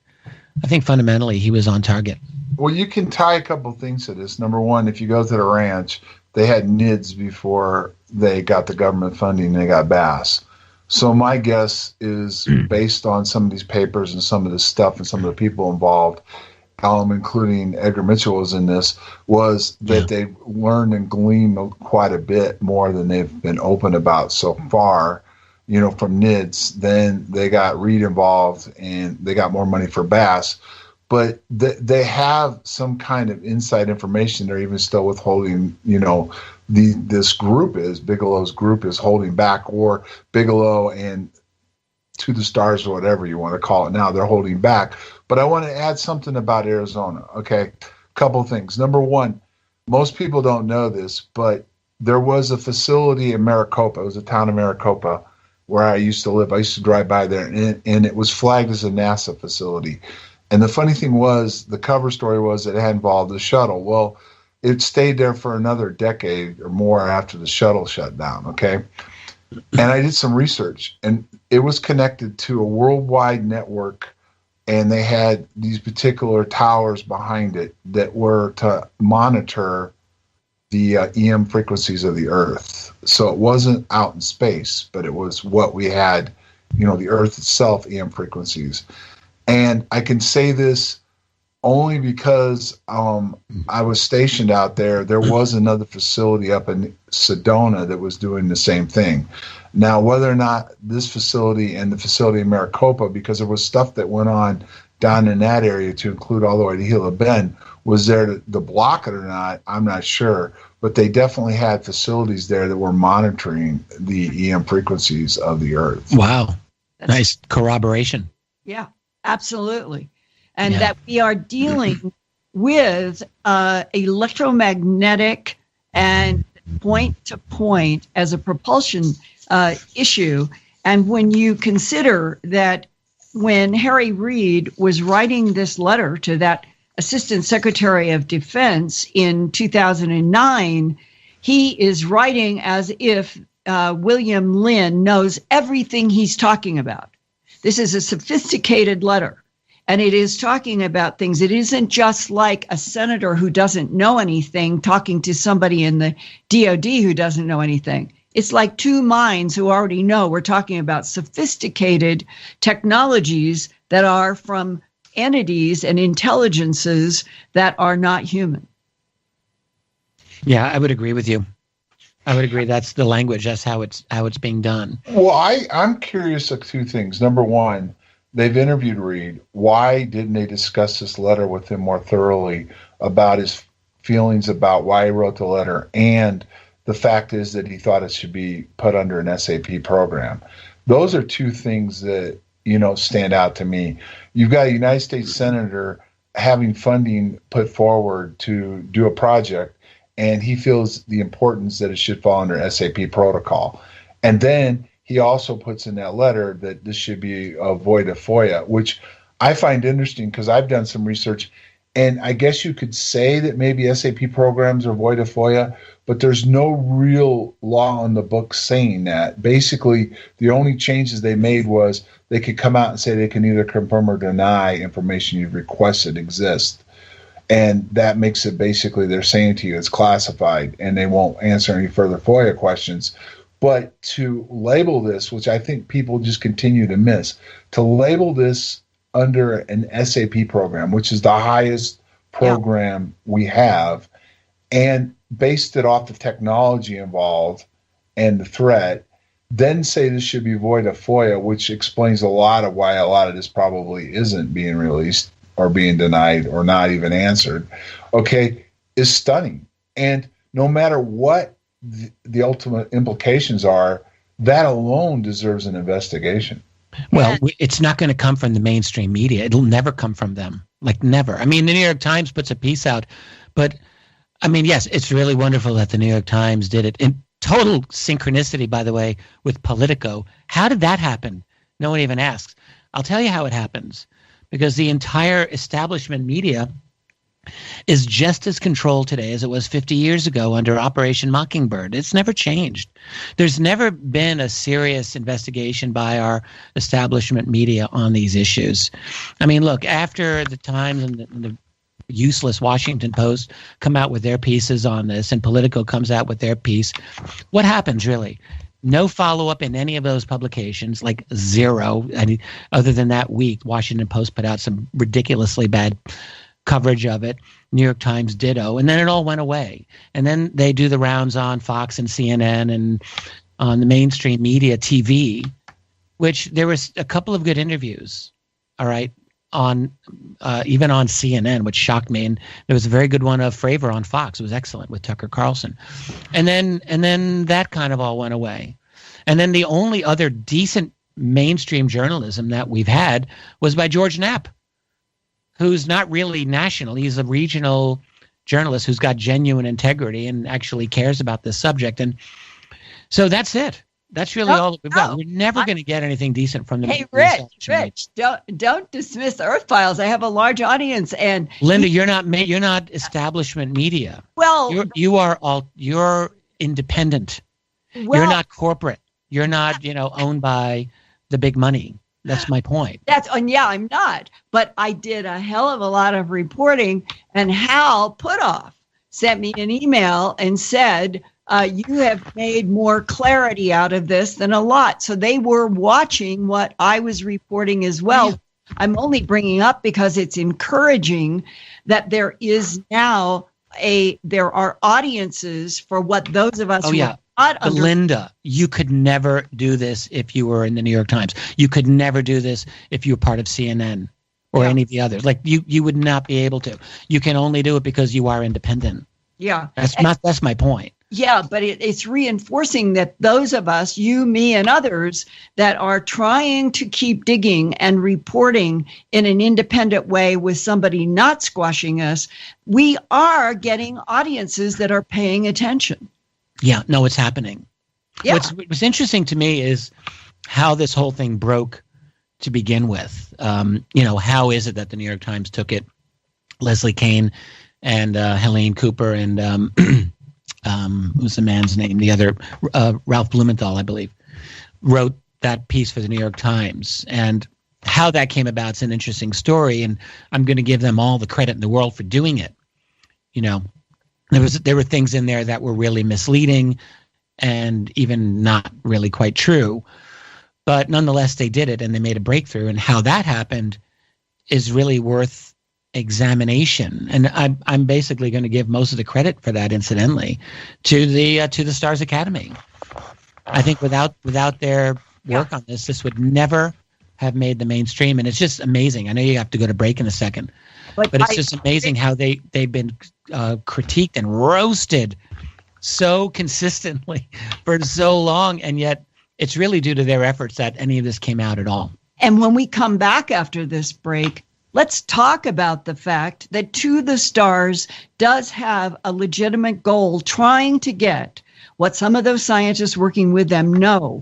I think fundamentally he was on target. Well, you can tie a couple of things to this. Number one, if you go to the ranch, they had NIDS before they got the government funding, they got bass. So my guess is, based on some of these papers and some of this stuff and some of the people involved, including Edgar Mitchell was in this, was that they learned and gleaned quite a bit more than they've been open about so far, from NIDS. Then they got Reid involved and they got more money for bass. But they have some kind of inside information they're even still withholding, this group Bigelow's group is holding back, or Bigelow and To the Stars or whatever you want to call it now, they're holding back. But I want to add something about Arizona, okay? Couple things. Number one, most people don't know this, but there was a facility in Maricopa. It was a town of Maricopa where I used to live. I used to drive by there, and it was flagged as a NASA facility. And the funny thing was, the cover story was that it had involved the shuttle. Well, it stayed there for another decade or more after the shuttle shut down, okay? And I did some research, and it was connected to a worldwide network, and they had these particular towers behind it that were to monitor the EM frequencies of the Earth. So it wasn't out in space, but it was what we had, the Earth itself, EM frequencies. And I can say this only because I was stationed out there. There was another facility up in Sedona that was doing the same thing. Now, whether or not this facility and the facility in Maricopa, because there was stuff that went on down in that area to include all the way to Gila Bend, was there to block it or not, I'm not sure. But they definitely had facilities there that were monitoring the EM frequencies of the Earth. Wow. Nice corroboration. Yeah. Absolutely. And that we are dealing with electromagnetic and point-to-point as a propulsion issue. And when you consider that when Harry Reid was writing this letter to that Assistant Secretary of Defense in 2009, he is writing as if William Lynn knows everything he's talking about. This is a sophisticated letter, and it is talking about things. It isn't just like a senator who doesn't know anything talking to somebody in the DOD who doesn't know anything. It's like two minds who already know. We're talking about sophisticated technologies that are from entities and intelligences that are not human. Yeah, I would agree with you. I would agree. That's the language. That's how it's being done. Well, I'm curious of two things. Number one, they've interviewed Reid. Why didn't they discuss this letter with him more thoroughly about his feelings about why he wrote the letter? And the fact is that he thought it should be put under an SAP program. Those are two things that, stand out to me. You've got a United States Senator having funding put forward to do a project, and he feels the importance that it should fall under SAP protocol. And then he also puts in that letter that this should be void of FOIA, which I find interesting because I've done some research, and I guess you could say that maybe SAP programs are void of FOIA, but there's no real law on the books saying that. Basically, the only changes they made was they could come out and say they can either confirm or deny information you've requested exists. And that makes it basically they're saying to you it's classified and they won't answer any further FOIA questions. But to label this, which I think people just continue to miss, to label this under an SAP program, which is the highest program we have, and based it off the technology involved and the threat, then say this should be void of FOIA, which explains a lot of why a lot of this probably isn't being released or being denied or not even answered, is stunning. And no matter what the ultimate implications are, that alone deserves an investigation. Well, it's not going to come from the mainstream media. It'll never come from them. Like, never. I mean, the New York Times puts a piece out, but I mean, yes, it's really wonderful that the New York Times did it in total synchronicity, by the way, with Politico. How did that happen? No one even asks. I'll tell you how it happens, because the entire establishment media is just as controlled today as it was 50 years ago under Operation Mockingbird. It's never changed. There's never been a serious investigation by our establishment media on these issues. I mean, look, after the Times and the useless Washington Post come out with their pieces on this, and Politico comes out with their piece, what happens really? No follow-up in any of those publications, like zero. I mean, other than that week, Washington Post put out some ridiculously bad coverage of it. New York Times ditto, and then it all went away. And then they do the rounds on Fox and CNN and on the mainstream media TV, which there was a couple of good interviews, all right, on even on CNN, which shocked me. And there was a very good one of Fravor on Fox. It was excellent with Tucker Carlson. And then that kind of all went away. And then the only other decent mainstream journalism that we've had was by George Knapp, who's not really national. He's a regional journalist who's got genuine integrity and actually cares about this subject. And so that's it. That's really all that we've got. We're never going to get anything decent from the Hey, Rich, don't dismiss Earth Files. I have a large audience, and Linda, you're not establishment media. Well, you're independent. Well, you're not corporate. You're not, owned by the big money. That's my point. I'm not. But I did a hell of a lot of reporting, and Hal Putoff sent me an email and said, you have made more clarity out of this than a lot. So they were watching what I was reporting as well. Yeah. I'm only bringing up because it's encouraging that there is now there are audiences for what those of us Linda, you could never do this if you were in the New York Times. You could never do this if you were part of CNN or any of the others. Like you would not be able to. You can only do it because you are independent. Yeah. That's my point. Yeah, but it's reinforcing that those of us, you, me, and others, that are trying to keep digging and reporting in an independent way with somebody not squashing us, we are getting audiences that are paying attention. Yeah, no, it's happening. Yeah. What's interesting to me is how this whole thing broke to begin with. How is it that the New York Times took it? Leslie Kean and Helene Cooper and who's the man's name? The other, Ralph Blumenthal, I believe, wrote that piece for the New York Times. And how that came about is an interesting story, and I'm going to give them all the credit in the world for doing it. There were things in there that were really misleading and even not really quite true. But nonetheless, they did it, and they made a breakthrough. And how that happened is really worth examination. And I'm basically going to give most of the credit for that, incidentally, to the Stars Academy. I think without their work on this would never have made the mainstream. And it's just amazing. I know you have to go to break in a second, but it's just amazing how they've been critiqued and roasted so consistently for so long, and yet it's really due to their efforts that any of this came out at all. And when we come back after this break, let's talk about the fact that To the Stars does have a legitimate goal, trying to get what some of those scientists working with them know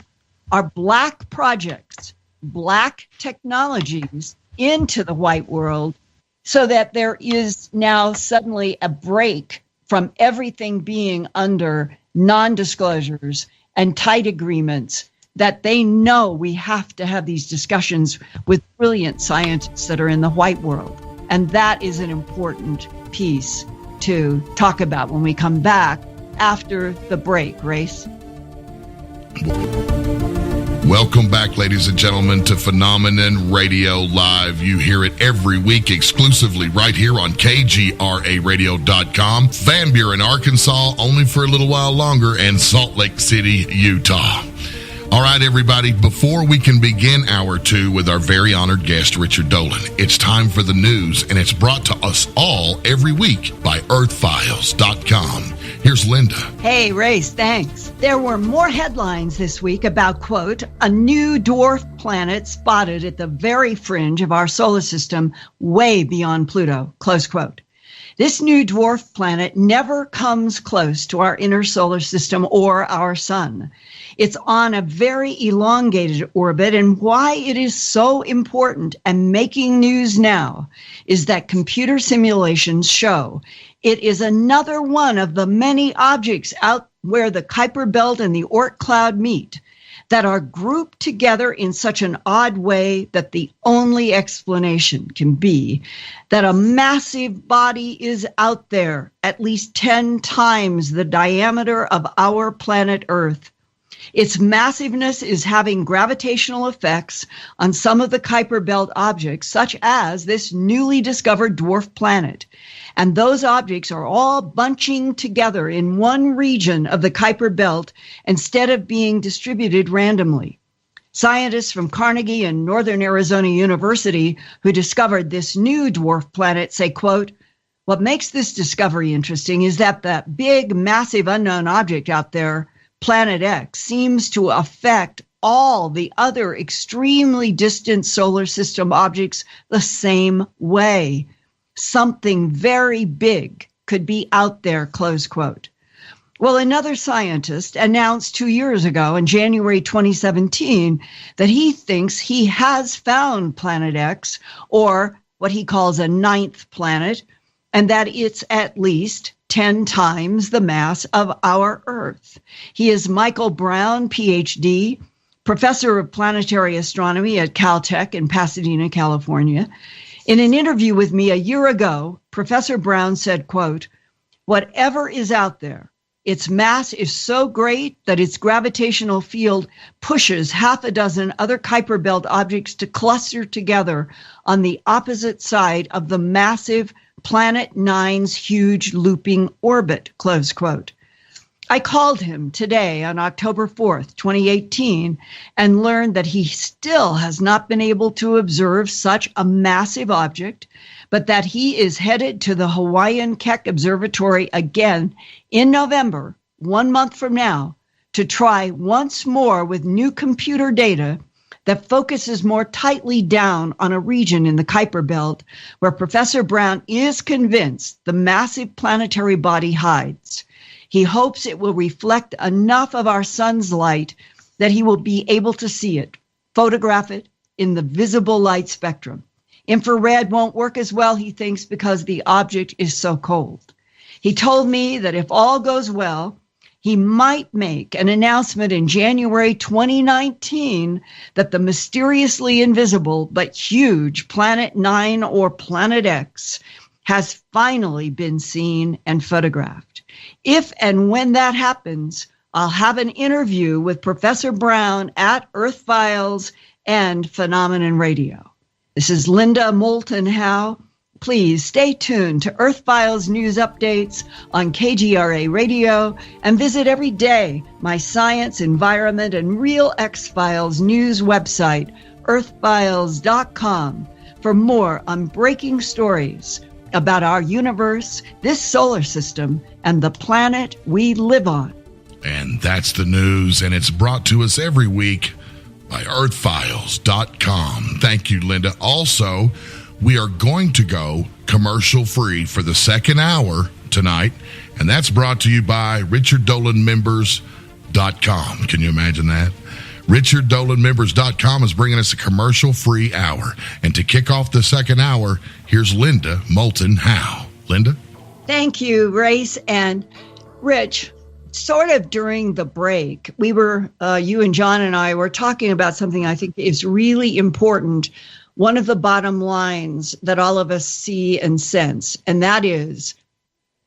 are Black projects, Black technologies into the white world, so that there is now suddenly a break from everything being under non-disclosures and tight agreements, that they know we have to have these discussions with brilliant scientists that are in the white world. And that is an important piece to talk about when we come back after the break. Grace? Welcome back, ladies and gentlemen, to Phenomenon Radio Live. You hear it every week exclusively right here on KGRAradio.com, Van Buren, Arkansas, only for a little while longer, and Salt Lake City, Utah. All right, everybody, before we can begin hour 2 with our very honored guest, Richard Dolan, it's time for the news, and it's brought to us all every week by earthfiles.com. Here's Linda. Hey, Race, thanks. There were more headlines this week about, quote, a new dwarf planet spotted at the very fringe of our solar system, way beyond Pluto, close quote. This new dwarf planet never comes close to our inner solar system or our sun. It's on a very elongated orbit, and why it is so important and making news now is that computer simulations show it is another one of the many objects out where the Kuiper Belt and the Oort cloud meet that are grouped together in such an odd way that the only explanation can be that a massive body is out there, at least 10 times the diameter of our planet Earth. Its massiveness is having gravitational effects on some of the Kuiper Belt objects, such as this newly discovered dwarf planet. And those objects are all bunching together in one region of the Kuiper Belt instead of being distributed randomly. Scientists from Carnegie and Northern Arizona University who discovered this new dwarf planet say, quote, what makes this discovery interesting is that big, massive unknown object out there, Planet X, seems to affect all the other extremely distant solar system objects the same way. Something very big could be out there, close quote. Well, another scientist announced 2 years ago in January 2017 that he thinks he has found Planet X, or what he calls a ninth planet, and that it's at least 10 times the mass of our Earth. He is Michael Brown, PhD, professor of planetary astronomy at Caltech in Pasadena, California. In an interview with me a year ago, Professor Brown said, quote, whatever is out there, its mass is so great that its gravitational field pushes half a dozen other Kuiper Belt objects to cluster together on the opposite side of the massive Planet Nine's huge looping orbit, close quote. I called him today on October 4th, 2018, and learned that he still has not been able to observe such a massive object, but that he is headed to the Hawaiian Keck Observatory again in November, 1 month from now, to try once more with new computer data that focuses more tightly down on a region in the Kuiper Belt where Professor Brown is convinced the massive planetary body hides. He hopes it will reflect enough of our sun's light that he will be able to see it, photograph it in the visible light spectrum. Infrared won't work as well, he thinks, because the object is so cold. He told me that if all goes well, he might make an announcement in January 2019 that the mysteriously invisible but huge Planet 9 or Planet X has finally been seen and photographed. If and when that happens, I'll have an interview with Professor Brown at Earth Files and Phenomenon Radio. This is Linda Moulton Howe. Please stay tuned to Earth Files news updates on KGRA Radio and visit every day my science, environment, and real X-Files news website, earthfiles.com, for more on breaking stories about our universe, this solar system, and the planet we live on. And that's the news, and it's brought to us every week by earthfiles.com. Thank you, Linda. Also, we are going to go commercial-free for the second hour tonight, and that's brought to you by richarddolanmembers.com. Can you imagine that? richarddolanmembers.com is bringing us a commercial-free hour. And to kick off the second hour, here's Linda Moulton Howe. Linda? Thank you, Race and Rich. Sort of during the break, we were, you and John and I were talking about something I think is really important. One of the bottom lines that all of us see and sense, and that is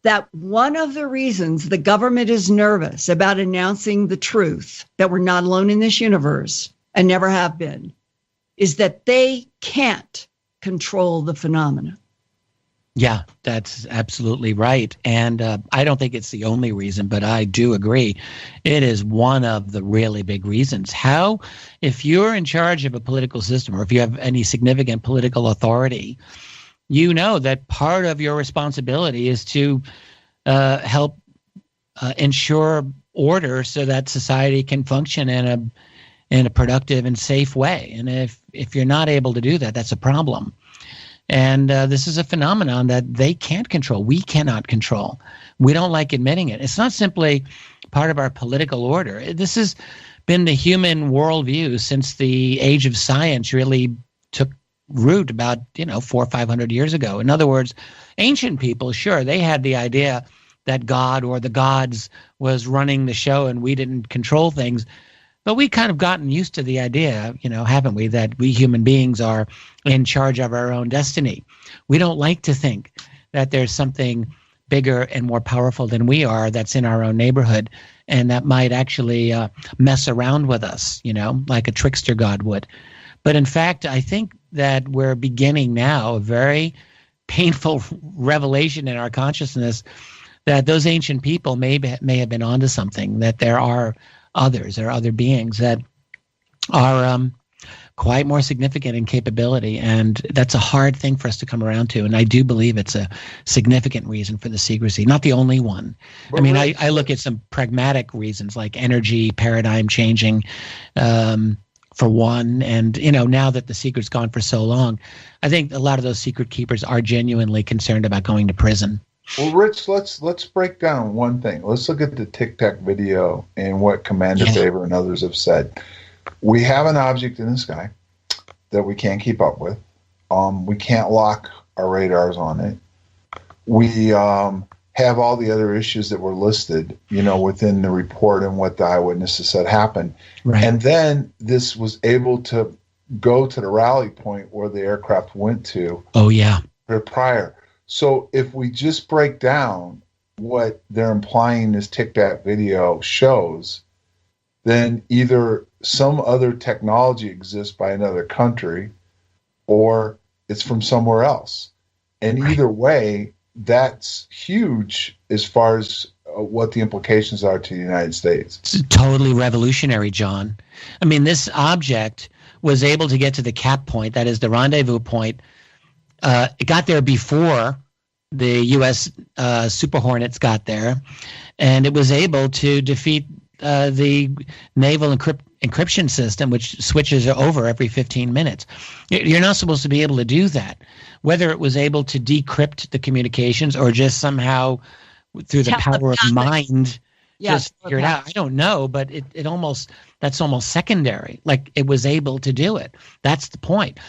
that one of the reasons the government is nervous about announcing the truth, that we're not alone in this universe and never have been, is that they can't control the phenomena. Yeah, that's absolutely right. And I don't think it's the only reason, but I do agree. It is one of the really big reasons. How, if you're in charge of a political system or if you have any significant political authority, you know that part of your responsibility is to help ensure order so that society can function in a productive and safe way. And if you're not able to do that, that's a problem. And this is a phenomenon that they can't control. We cannot control. We don't like admitting it. It's not simply part of our political order. This has been the human worldview since the age of science really took root about 400 or 500 years ago. In other words, ancient people, sure, they had the idea that God or the gods was running the show and we didn't control things. But we kind of gotten used to the idea, haven't we, that we human beings are in charge of our own destiny. We don't like to think that there's something bigger and more powerful than we are that's in our own neighborhood and that might actually mess around with us, like a trickster god would. But in fact, I think that we're beginning now a very painful revelation in our consciousness that those ancient people may have been onto something, that there are other beings that are quite more significant in capability. And that's a hard thing for us to come around to. And I do believe it's a significant reason for the secrecy, not the only one. But I look at some pragmatic reasons like energy, paradigm changing, for one. And, now that the secret's gone for so long, I think a lot of those secret keepers are genuinely concerned about going to prison. Well, Rich, let's break down one thing. Let's look at the Tic-Tac video and what Commander Faber and others have said. We have an object in the sky that we can't keep up with. We can't lock our radars on it. We have all the other issues that were listed, within the report and what the eyewitnesses said happened. Right. And then this was able to go to the rally point where the aircraft went to. Oh, yeah. Prior. So if we just break down what they're implying this Tic-Tac video shows, then either some other technology exists by another country or it's from somewhere else. And either way, that's huge as far as what the implications are to the United States. It's totally revolutionary, John. I mean, this object was able to get to the cap point, that is the rendezvous point. It got there before the U.S. Super Hornets got there, and it was able to defeat the naval encryption system, which switches over every 15 minutes. You're not supposed to be able to do that. Whether it was able to decrypt the communications or just somehow through the power of mind just figure it out, I don't know, but that's almost secondary. Like, it was able to do it. That's the point.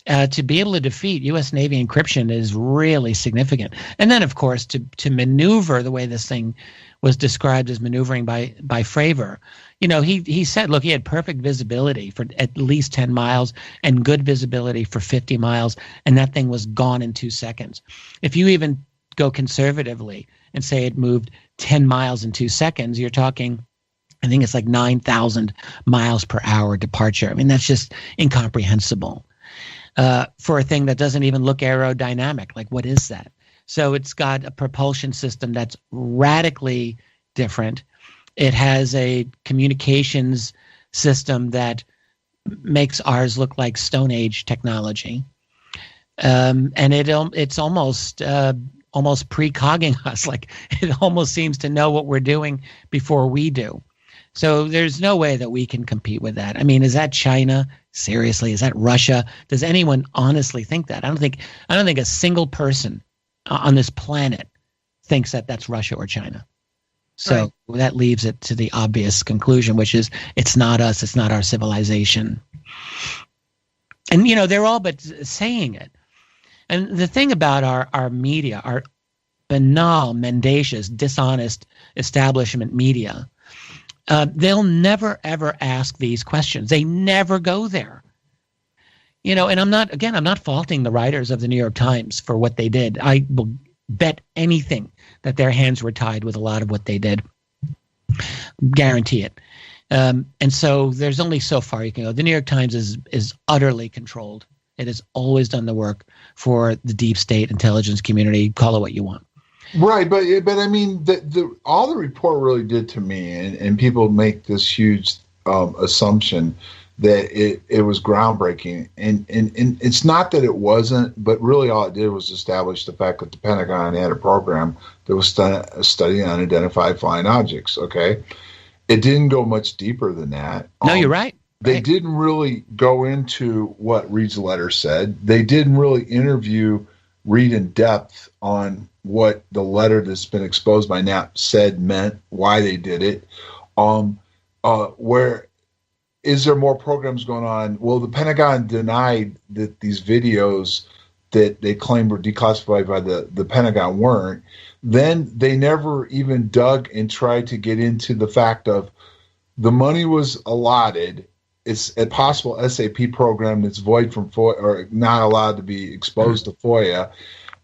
To be able to defeat U.S. Navy encryption is really significant. And then, of course, to maneuver the way this thing was described as maneuvering by Fravor. He said, look, he had perfect visibility for at least 10 miles and good visibility for 50 miles, and that thing was gone in 2 seconds. If you even go conservatively and say it moved 10 miles in 2 seconds, you're talking, I think it's like 9,000 miles per hour departure. I mean, that's just incomprehensible. For a thing that doesn't even look aerodynamic. Like, what is that? So it's got a propulsion system that's radically different. It has a communications system that makes ours look like Stone Age technology. And it's almost precogging us. Like, it almost seems to know what we're doing before we do. So there's no way that we can compete with that. I mean, is that China? Seriously, is that Russia? Does anyone honestly think that? I don't think a single person on this planet thinks that that's Russia or China. So that leaves it to the obvious conclusion, which is it's not us, it's not our civilization. And they're all but saying it. And the thing about our media, our banal, mendacious, dishonest establishment media, they'll never, ever ask these questions. They never go there. And I'm not faulting the writers of the New York Times for what they did. I will bet anything that their hands were tied with a lot of what they did. Guarantee it. And so there's only so far you can go. The New York Times is utterly controlled It has always done the work for the deep state intelligence community. Call it what you want. Right, but I mean, all the report really did to me, and people make this huge assumption that it was groundbreaking, and it's not that it wasn't, but really all it did was establish the fact that the Pentagon had a program that was studying unidentified flying objects. Okay, it didn't go much deeper than that. No, you're right. They didn't really go into what Reid's letter said. They didn't really interview Reid in depth on what the letter that's been exposed by Knapp said meant, why they did it. Where is there more programs going on? Well, the Pentagon denied that these videos that they claimed were declassified by the Pentagon weren't. Then they never even dug and tried to get into the fact of the money was allotted. It's a possible SAP program that's void from FOIA or not allowed to be exposed to FOIA.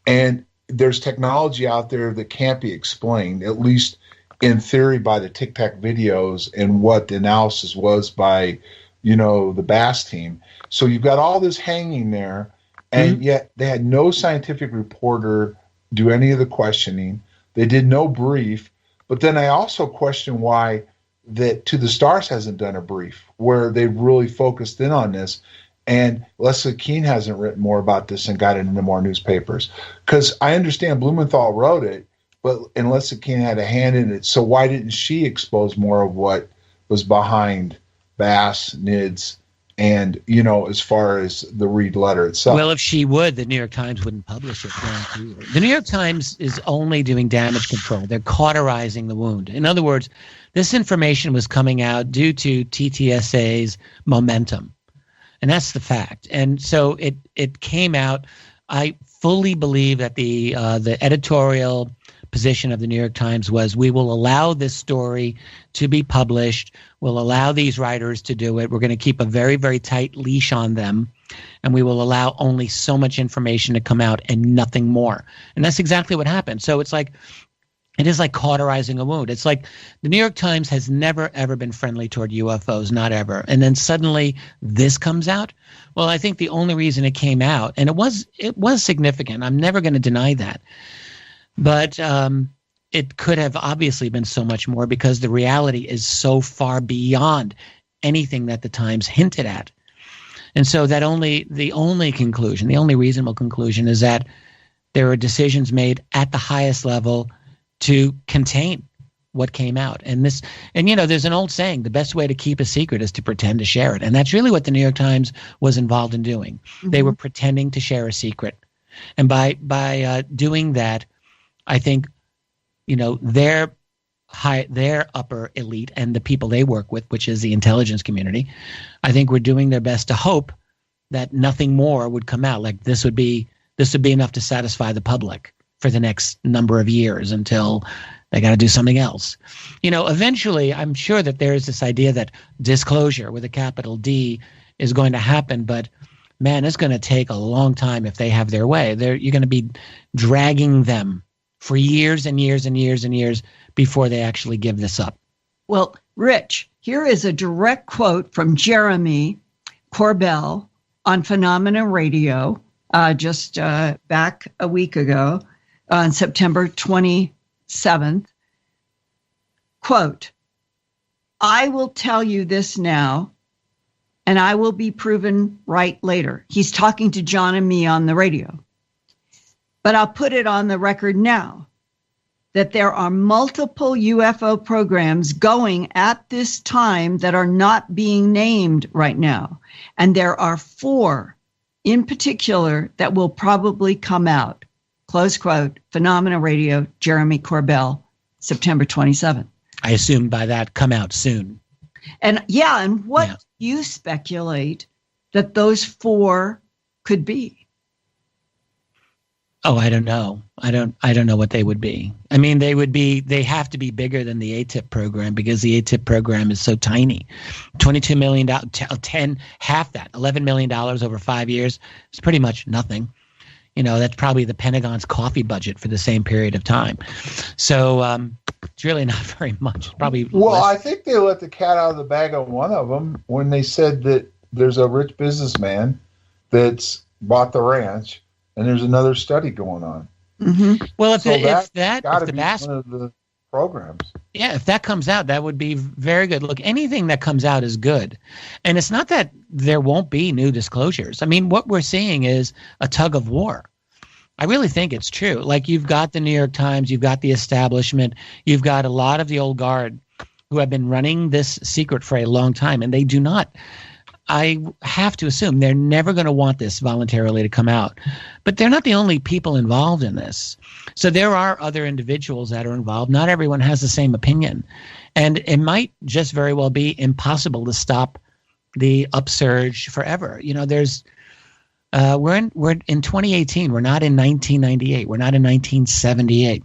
And there's technology out there that can't be explained, at least in theory, by the Tic-Tac videos and what the analysis was by, the BASS team. So you've got all this hanging there, and yet they had no scientific reporter do any of the questioning. They did no brief. But then I also question why that To the Stars hasn't done a brief where they've really focused in on this. And Leslie Keene hasn't written more about this and got it into more newspapers. Because I understand Blumenthal wrote it, and Leslie Keene had a hand in it. So why didn't she expose more of what was behind BASS, NIDS, and, as far as the Reid letter itself? Well, if she would, the New York Times wouldn't publish it. The New York Times is only doing damage control. They're cauterizing the wound. In other words, this information was coming out due to TTSA's momentum. And that's the fact. And so it came out. I fully believe that the editorial position of the New York Times was, we will allow this story to be published. We'll allow these writers to do it. We're going to keep a very, very tight leash on them. And we will allow only so much information to come out and nothing more. And that's exactly what happened. So it is like cauterizing a wound. It's like the New York Times has never, ever been friendly toward UFOs, not ever. And then suddenly this comes out. Well, I think the only reason it came out, and it was significant. I'm never going to deny that. But it could have obviously been so much more because the reality is so far beyond anything that the Times hinted at. And so the only reasonable conclusion is that there are decisions made at the highest level to contain what came out. And there's an old saying, the best way to keep a secret is to pretend to share it. And that's really what the New York Times was involved in doing. Mm-hmm. They were pretending to share a secret. And by doing that, I think, their upper elite and the people they work with, which is the intelligence community, I think were doing their best to hope that nothing more would come out. Like this would be enough to satisfy the public for the next number of years until they got to do something else. Eventually, I'm sure that there is this idea that disclosure with a capital D is going to happen, but man, it's going to take a long time if they have their way. You're going to be dragging them for years and years and years and years before they actually give this up. Well, Rich, here is a direct quote from Jeremy Corbell on Phenomena Radio just back a week ago on September 27th. Quote, "I will tell you this now, and I will be proven right later." He's talking to John and me on the radio. "But I'll put it on the record now that there are multiple UFO programs going at this time that are not being named right now. And there are 4 in particular that will probably come out." Close quote, Phenomena Radio, Jeremy Corbell, September 27th. I assume by that, come out soon. And what do you speculate that those 4 could be? Oh, I don't know. I don't know what they would be. I mean, they have to be bigger than the ATIP program because the ATIP program is so tiny. $22 million, half that, $11 million over 5 years. It's pretty much nothing. That's probably the Pentagon's coffee budget for the same period of time. So it's really not very much. It's probably less. I think they let the cat out of the bag on one of them when they said that there's a rich businessman that's bought the ranch, and there's another study going on. Mm-hmm. Well, if So the gotta be Bass, one of the programs. yeah, if that comes out, that would be very good. Look, anything that comes out is good, and it's not that there won't be new disclosures. I mean, what we're seeing is a tug of war. I really think it's true. Like, you've got the New York Times, you've got the establishment, you've got a lot of the old guard who have been running this secret for a long time, and they do not. I have to assume they're never going to want this voluntarily to come out. But they're not the only people involved in this. So there are other individuals that are involved. Not everyone has the same opinion. And it might just very well be impossible to stop the upsurge forever. You know, there's we're in 2018. We're not in 1998. We're not in 1978.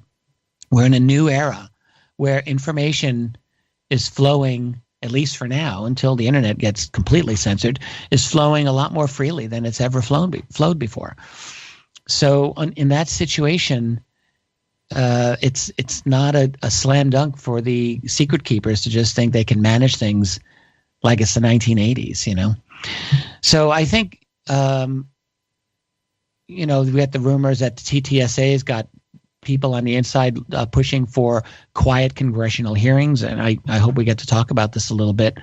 We're in a new era where information is flowing, at least for now, until the internet gets completely censored, is flowing a lot more freely than it's ever flowed before. So in that situation, it's not a slam dunk for the secret keepers to just think they can manage things like it's the 1980s, you know? So I think, you know, we got the rumors that the TTSA has got people on the inside pushing for quiet congressional hearings, and I hope we get to talk about this a little bit.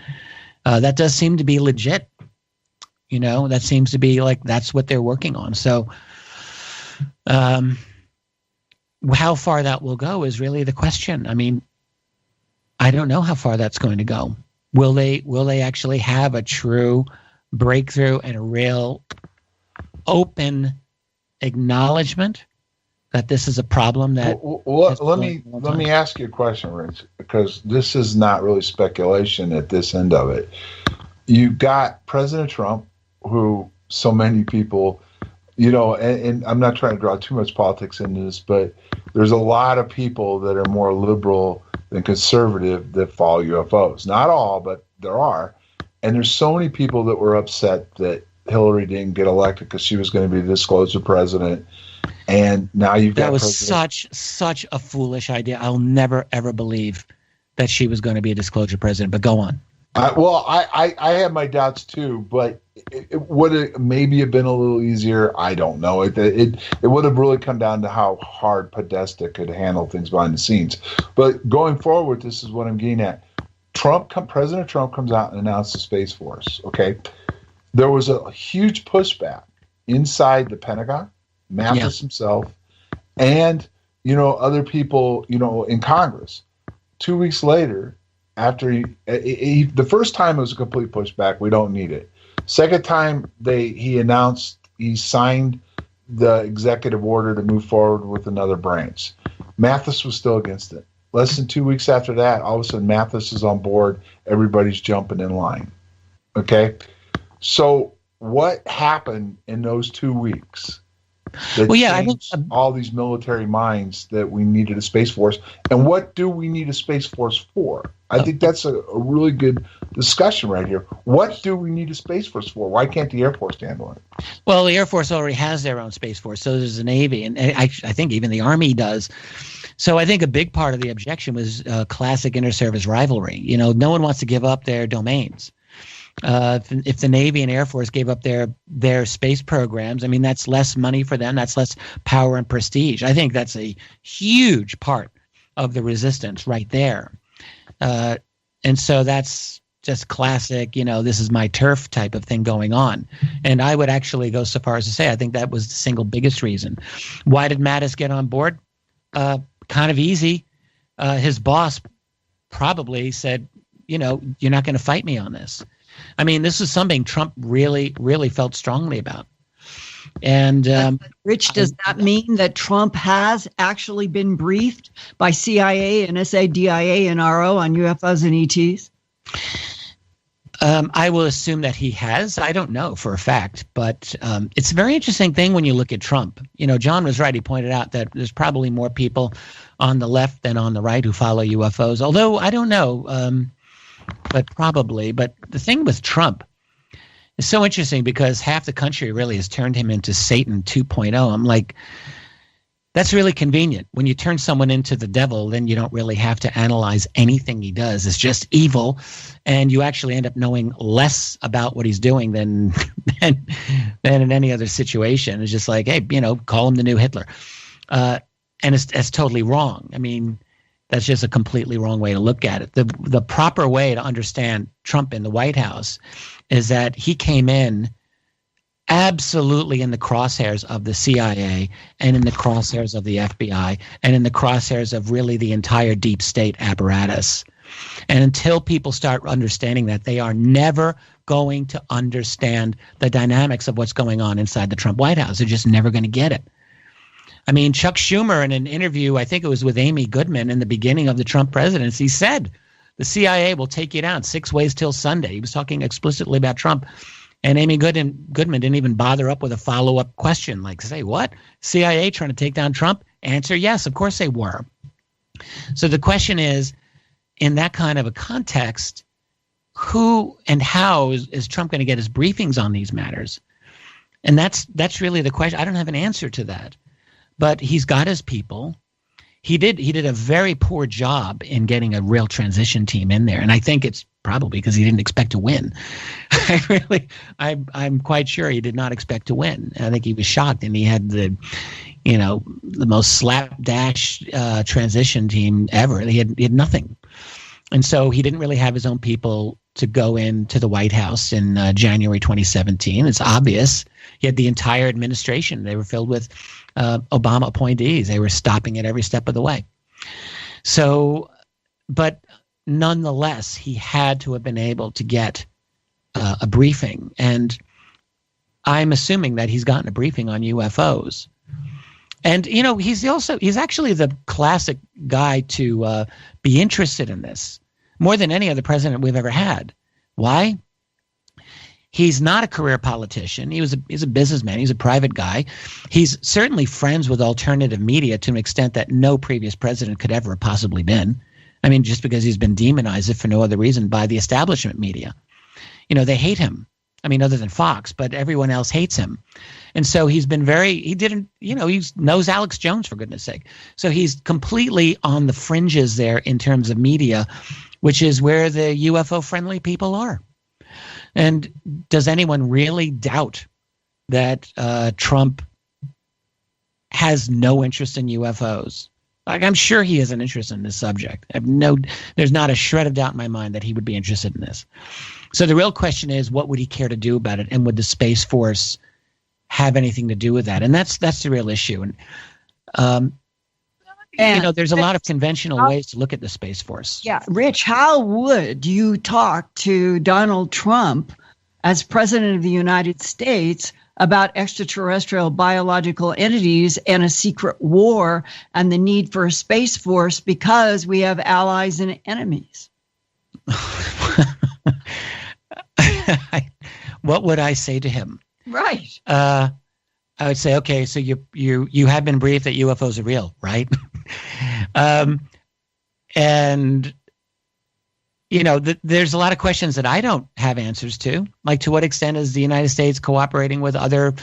That does seem to be legit. You know, that seems to be like that's what they're working on. So how far that will go is really the question. I mean, I don't know how far that's going to go. Will they actually have a true breakthrough and a real open acknowledgement that this is a problem that let me ask you a question, Rich, because this is not really speculation at this end of it. You got President Trump, who so many people, you know, and I'm not trying to draw too much politics into this, but there's a lot of people that are more liberal than conservative that follow UFOs. Not all, but there are. And there's so many people that were upset that Hillary didn't get elected because she was going to be the disclosure president. And now you've got that was such a foolish idea. I'll never ever believe that she was going to be a disclosure president. But go on. I have my doubts too, but it would have maybe have been a little easier. I don't know. It would have really come down to how hard Podesta could handle things behind the scenes. But going forward, this is what I'm getting at. President Trump comes out and announces the Space Force. Okay, there was a huge pushback inside the Pentagon. Mathis himself, and, you know, other people, you know, in Congress. 2 weeks later, after he the first time it was a complete pushback, we don't need it. Second time he announced he signed the executive order to move forward with another branch. Mathis was still against it. Less than 2 weeks after that, all of a sudden Mathis is on board. Everybody's jumping in line. Okay, so what happened in those 2 weeks? I think all these military minds that we needed a Space Force. And what do we need a Space Force for? I think that's a really good discussion right here. What do we need a Space Force for? Why can't the Air Force handle it? Well, the Air Force already has their own Space Force. So does the Navy. And I think even the Army does. So I think a big part of the objection was classic inter-service rivalry. You know, no one wants to give up their domains. If the Navy and Air Force gave up their space programs, I mean, that's less money for them. That's less power and prestige. I think that's a huge part of the resistance right there. And so that's just classic, you know, this is my turf type of thing going on. And I would actually go so far as to say I think that was the single biggest reason. Why did Mattis get on board? Kind of easy. His boss probably said, you know, you're not going to fight me on this. I mean, this is something Trump really, really felt strongly about. And Rich, does that mean that Trump has actually been briefed by CIA, NSA, DIA, and RO on UFOs and ETs? I will assume that he has. I don't know for a fact, but it's a very interesting thing when you look at Trump. You know, John was right. He pointed out that there's probably more people on the left than on the right who follow UFOs, although I don't know. But probably. But the thing with Trump is so interesting because half the country really has turned him into Satan 2.0. I'm like, That's really convenient. When you turn someone into the devil, then you don't really have to analyze anything he does. It's just evil, and you actually end up knowing less about what he's doing than in any other situation. It's just like, hey, call him the new Hitler. And it's totally wrong. I mean, that's just a completely wrong way to look at it. The proper way to understand Trump in the White House is that he came in absolutely in the crosshairs of the CIA and in the crosshairs of the FBI and in the crosshairs of really the entire deep state apparatus. And until people start understanding that, they are never going to understand the dynamics of what's going on inside the Trump White House. They're just never going to get it. I mean, Chuck Schumer, in an interview, I think it was with Amy Goodman in the beginning of the Trump presidency, said the CIA will take you down 6 ways till Sunday. He was talking explicitly about Trump. And Amy Goodman didn't even bother up with a follow-up question like, say, what? CIA trying to take down Trump? Answer, yes, of course they were. So the question is, in that kind of a context, who and how is Trump going to get his briefings on these matters? And that's really the question. I don't have an answer to that. But he's got his people. He did a very poor job in getting a real transition team in there. And I think it's probably because he didn't expect to win. I'm quite sure he did not expect to win. I think he was shocked, and he had the most slapdash transition team ever. He had nothing. And so he didn't really have his own people to go into the White House in January 2017. It's obvious. He had the entire administration. They were filled with Obama appointees. They were stopping it every step of the way. So, but nonetheless, he had to have been able to get a briefing. And I'm assuming that he's gotten a briefing on UFOs. And, he's actually the classic guy to be interested in this more than any other president we've ever had. Why? He's not a career politician. He's a businessman. He's a private guy. He's certainly friends with alternative media to an extent that no previous president could ever have possibly been. I mean, just because he's been demonized, if for no other reason, by the establishment media. They hate him. I mean, other than Fox, but everyone else hates him. And so he knows Alex Jones, for goodness sake. So he's completely on the fringes there in terms of media, which is where the UFO-friendly people are. And does anyone really doubt that Trump has no interest in UFOs? Like, I'm sure he has an interest in this subject. There's not a shred of doubt in my mind that he would be interested in this. So the real question is, what would he care to do about it? And would the Space Force have anything to do with that? And that's the real issue. And there's a lot of conventional ways to look at the Space Force. Yeah. Rich, how would you talk to Donald Trump as president of the United States about extraterrestrial biological entities and a secret war and the need for a Space Force because we have allies and enemies? What would I say to him? Right. I would say, okay, so you have been briefed that UFOs are real, right? And there's a lot of questions that I don't have answers to. Like, to what extent is the United States cooperating with other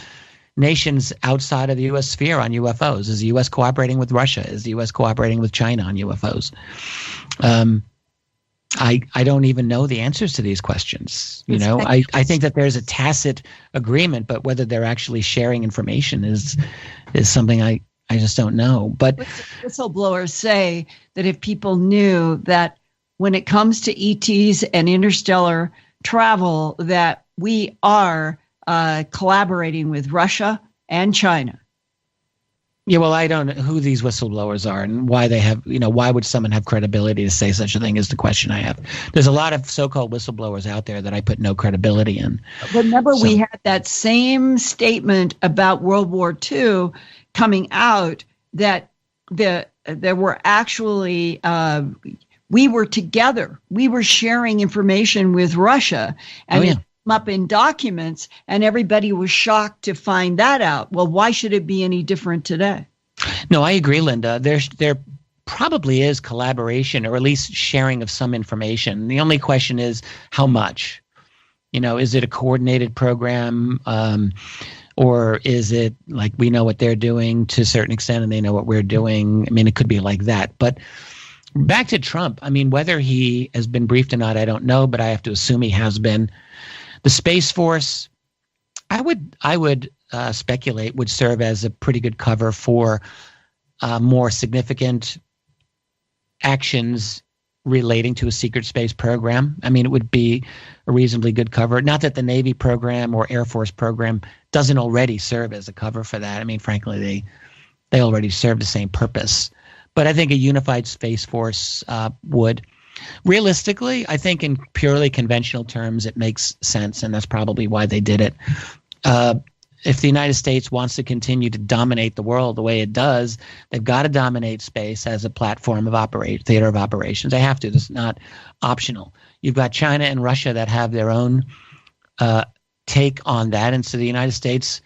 nations outside of the U.S. sphere on UFOs? Is the U.S. cooperating with Russia? Is the U.S. cooperating with China on UFOs? I don't even know the answers to these questions. I think that there's a tacit agreement, but whether they're actually sharing information is something I just don't know. But whistleblowers say that if people knew that when it comes to ETs and interstellar travel, that we are collaborating with Russia and China. Yeah, well, I don't know who these whistleblowers are and why they have, why would someone have credibility to say such a thing is the question I have. There's a lot of so-called whistleblowers out there that I put no credibility in. Remember, we had that same statement about World War II coming out that there were actually, we were together. We were sharing information with Russia. And it came up in documents, and everybody was shocked to find that out. Well, why should it be any different today? No, I agree, Linda. There probably is collaboration, or at least sharing of some information. The only question is how much. Is it a coordinated program? Or is it like we know what they're doing to a certain extent and they know what we're doing? I mean, it could be like that. But back to Trump, I mean, whether he has been briefed or not, I don't know, but I have to assume he has been. The Space Force, I would speculate, would serve as a pretty good cover for more significant actions relating to a secret space program. I mean, it would be a reasonably good cover. Not that the Navy program or Air Force program doesn't already serve as a cover for that. I mean, frankly, they already serve the same purpose. But I think a unified Space Force would. Realistically, I think in purely conventional terms, it makes sense, and that's probably why they did it. If the United States wants to continue to dominate the world the way it does, they've got to dominate space as a platform of theater of operations. They have to. It's not optional. You've got China and Russia that have their own take on that, and so the United States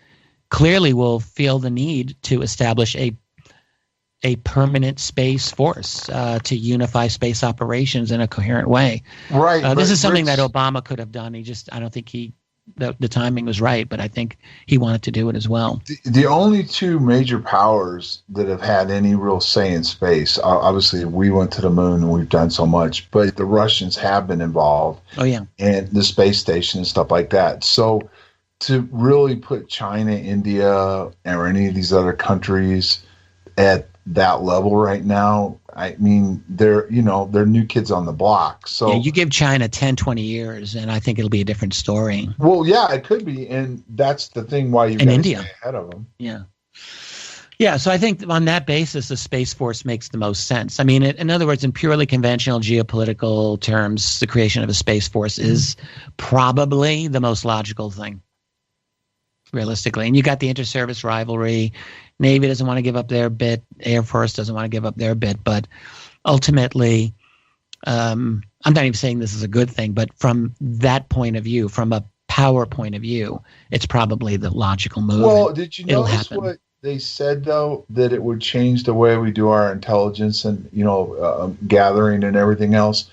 clearly will feel the need to establish a permanent space force to unify space operations in a coherent way. Right. This is something that Obama could have done. I don't think the timing was right, but I think he wanted to do it as well. The only two major powers that have had any real say in space, obviously we went to the moon and we've done so much, but the Russians have been involved. Oh, yeah. And the space station and stuff like that. So to really put China, India, or any of these other countries at that level right now, I mean, they're new kids on the block. So yeah, you give China 10, 20 years, and I think it'll be a different story. Well, yeah, it could be, and that's the thing why you've got to stay ahead of them. Yeah. Yeah, so I think on that basis, the Space Force makes the most sense. I mean, in other words, in purely conventional geopolitical terms, the creation of a Space Force is probably the most logical thing, realistically. And you got the inter-service rivalry. Navy doesn't want to give up their bit. Air Force doesn't want to give up their bit. But ultimately, I'm not even saying this is a good thing, but from that point of view, from a power point of view, it's probably the logical move. Well, did you notice what they said, though, that it would change the way we do our intelligence and, gathering and everything else,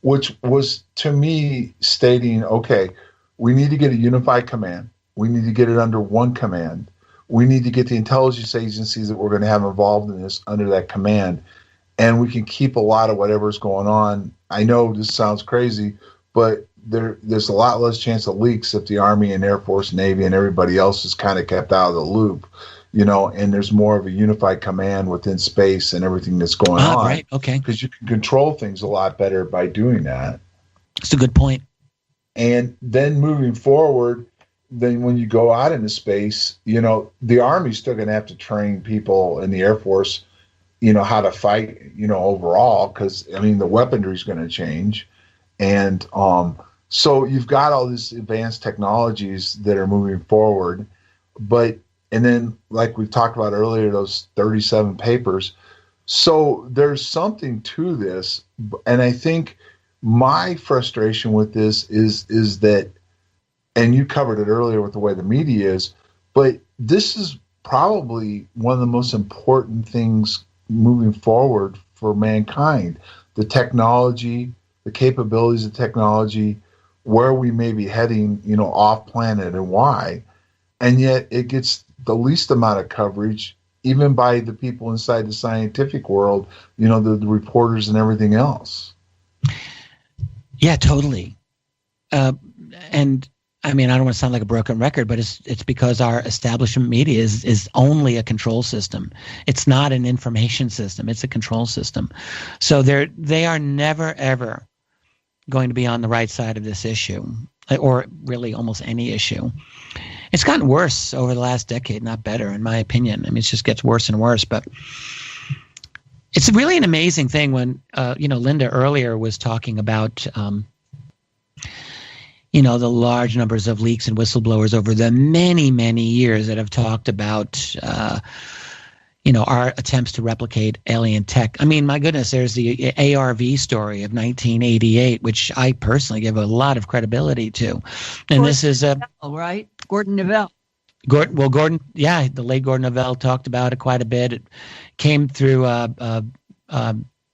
which was, to me, stating, okay, we need to get a unified command. We need to get it under one command. We need to get the intelligence agencies that we're going to have involved in this under that command. And we can keep a lot of whatever's going on. I know this sounds crazy, but there's a lot less chance of leaks if the Army and Air Force, Navy, and everybody else is kind of kept out of the loop, and there's more of a unified command within space and everything that's going on. Right, okay. Because you can control things a lot better by doing that. That's a good point. And then moving forward, then when you go out into space, the Army's still going to have to train people in the Air Force, how to fight, overall, because, the weaponry is going to change. And so you've got all these advanced technologies that are moving forward. And then, like we talked about earlier, those 37 papers. So there's something to this. And I think my frustration with this is that, and you covered it earlier with the way the media is, but this is probably one of the most important things moving forward for mankind. The technology, the capabilities of technology, where we may be heading, off planet and why. And yet it gets the least amount of coverage, even by the people inside the scientific world, the reporters and everything else. Yeah, totally. And I don't want to sound like a broken record, but it's because our establishment media is only a control system. It's not an information system. It's a control system. So they are never, ever going to be on the right side of this issue, or really almost any issue. It's gotten worse over the last decade, not better, in my opinion. It just gets worse and worse. But it's really an amazing thing when, Linda earlier was talking about the large numbers of leaks and whistleblowers over the many, many years that have talked about, our attempts to replicate alien tech. My goodness, there's the ARV story of 1988, which I personally give a lot of credibility to. And this is right? Gordon Neville. Gordon, yeah, the late Gordon Neville talked about it quite a bit. It came through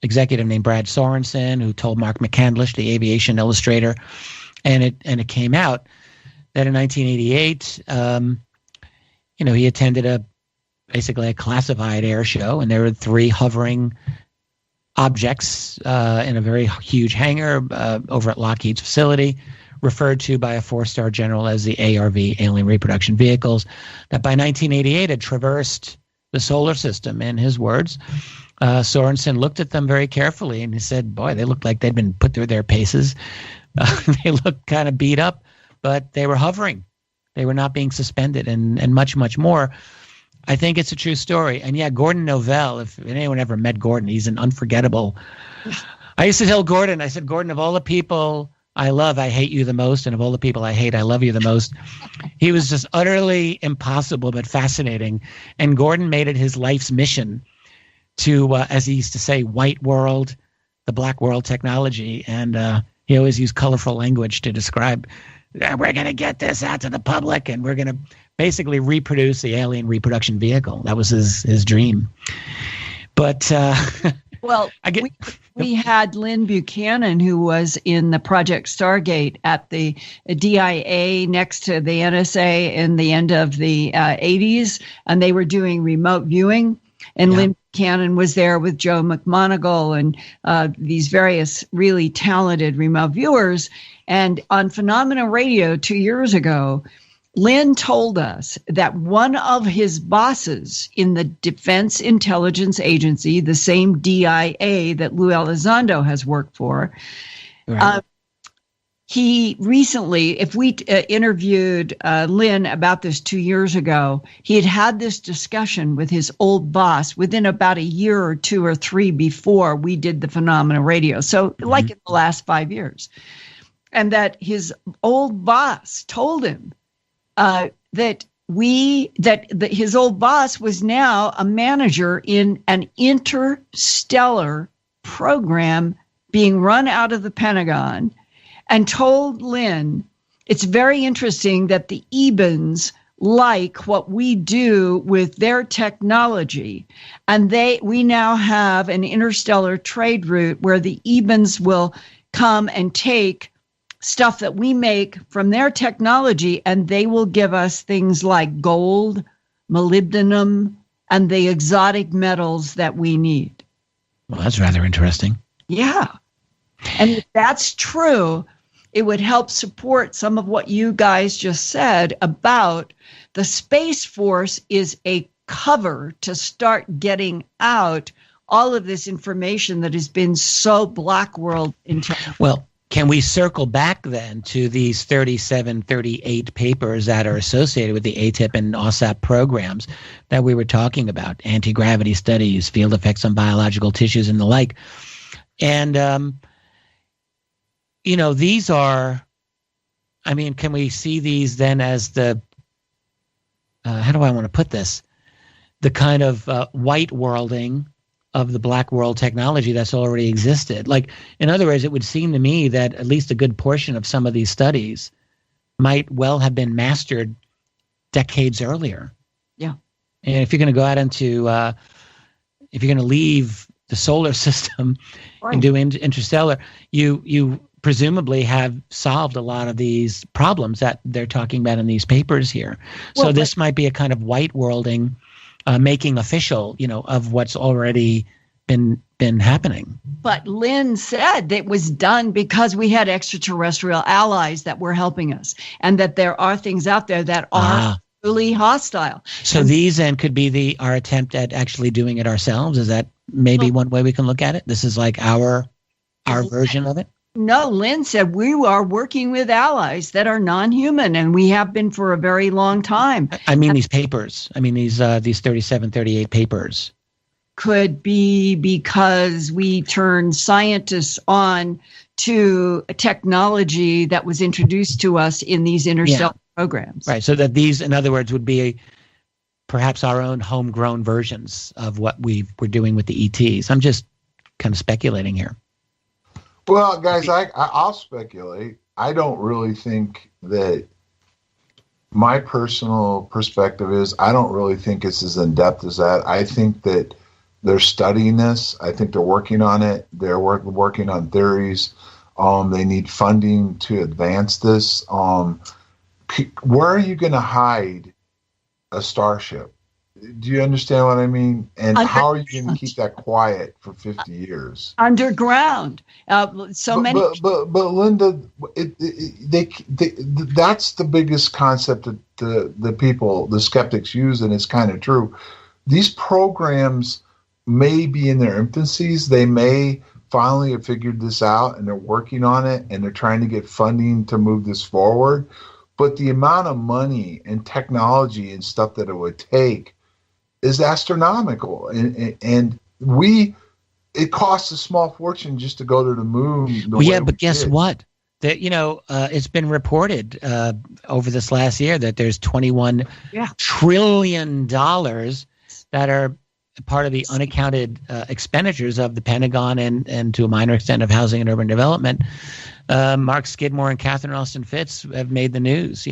executive named Brad Sorensen, who told Mark McCandlish, the aviation illustrator, and it came out that in 1988, he attended basically a classified air show, and there were 3 hovering objects in a very huge hangar over at Lockheed's facility, referred to by a 4-star general as the ARV, Alien Reproduction Vehicles, that by 1988 had traversed the solar system. In his words, Sorensen looked at them very carefully and he said, boy, they looked like they'd been put through their paces. They looked kind of beat up, but they were hovering. They were not being suspended, and much, much more. I think it's a true story. And yeah, Gordon Novell, if anyone ever met Gordon, he's an unforgettable. I used to tell Gordon, I said, Gordon, of all the people I love, I hate you the most. And of all the people I hate, I love you the most. He was just utterly impossible, but fascinating. And Gordon made it his life's mission to, as he used to say, white world, the black world technology. And he always used colorful language to describe, we're going to get this out to the public and we're going to basically reproduce the alien reproduction vehicle. That was his dream. But well, we had Lynn Buchanan, who was in the Project Stargate at the DIA next to the NSA in the end of the 80s, and they were doing remote viewing. And Lynn Buchanan was there with Joe McMoneagle and these various really talented remote viewers. And on Phenomena Radio 2 years ago, Lynn told us that one of his bosses in the Defense Intelligence Agency, the same DIA that Lou Elizondo has worked for, right. He recently, if we interviewed Lynn about this 2 years ago, he had this discussion with his old boss within about a year or 2 or 3 before we did the Phenomena Radio. So like in the last 5 years. And that his old boss told him that his old boss was now a manager in an interstellar program being run out of the Pentagon, and told Lynn, it's very interesting that the Ebens like what we do with their technology, and we now have an interstellar trade route where the Ebens will come and take stuff that we make from their technology, and they will give us things like gold, molybdenum, and the exotic metals that we need. Well, that's rather interesting. Yeah. And if that's true, it would help support some of what you guys just said about the Space Force is a cover to start getting out all of this information that has been so black world intelligence. Well, can we circle back then to these 37, 38 papers that are associated with the ATIP and OSAP programs that we were talking about, anti-gravity studies, field effects on biological tissues and the like. And, these are, can we see these then as the, how do I want to put this? The kind of white worlding of the black world technology that's already existed. Like, in other words, it would seem to me that at least a good portion of some of these studies might well have been mastered decades earlier. Yeah. And if you're going to go out into, if you're going to leave the solar system and do interstellar, you presumably have solved a lot of these problems that they're talking about in these papers here. So this might be a kind of white worlding, making official, of what's already been happening. But Lynn said it was done because we had extraterrestrial allies that were helping us, and that there are things out there that are truly hostile. So these then could be our attempt at actually doing it ourselves. Is that maybe one way we can look at it? This is like our version of it? No, Lynn said we are working with allies that are non-human, and we have been for a very long time. These papers. These 37, 38 papers. Could be because we turned scientists on to a technology that was introduced to us in these interstellar programs. Right, so that these, in other words, would be perhaps our own homegrown versions of what we're doing with the ETs. I'm just kind of speculating here. Well, guys, I'll speculate. I don't really think that my personal perspective is I don't really think it's as in-depth as that. I think that they're studying this. I think they're working on it. They're working on theories. They need funding to advance this. Where are you going to hide a starship. Do you understand what I mean? And how are you going to keep that quiet for 50 years? Underground. But Linda, that's the biggest concept that the skeptics use, and it's kind of true. These programs may be in their infancies. They may finally have figured this out, and they're working on it, and they're trying to get funding to move this forward. But the amount of money and technology and stuff that it would take is astronomical, and it costs a small fortune just to go to the moon. But guess what? That it's been reported over this last year that there's $21 trillion that are part of the unaccounted expenditures of the Pentagon and to a minor extent of housing and urban development. Mark Skidmore and Catherine Austin Fitts have made the news,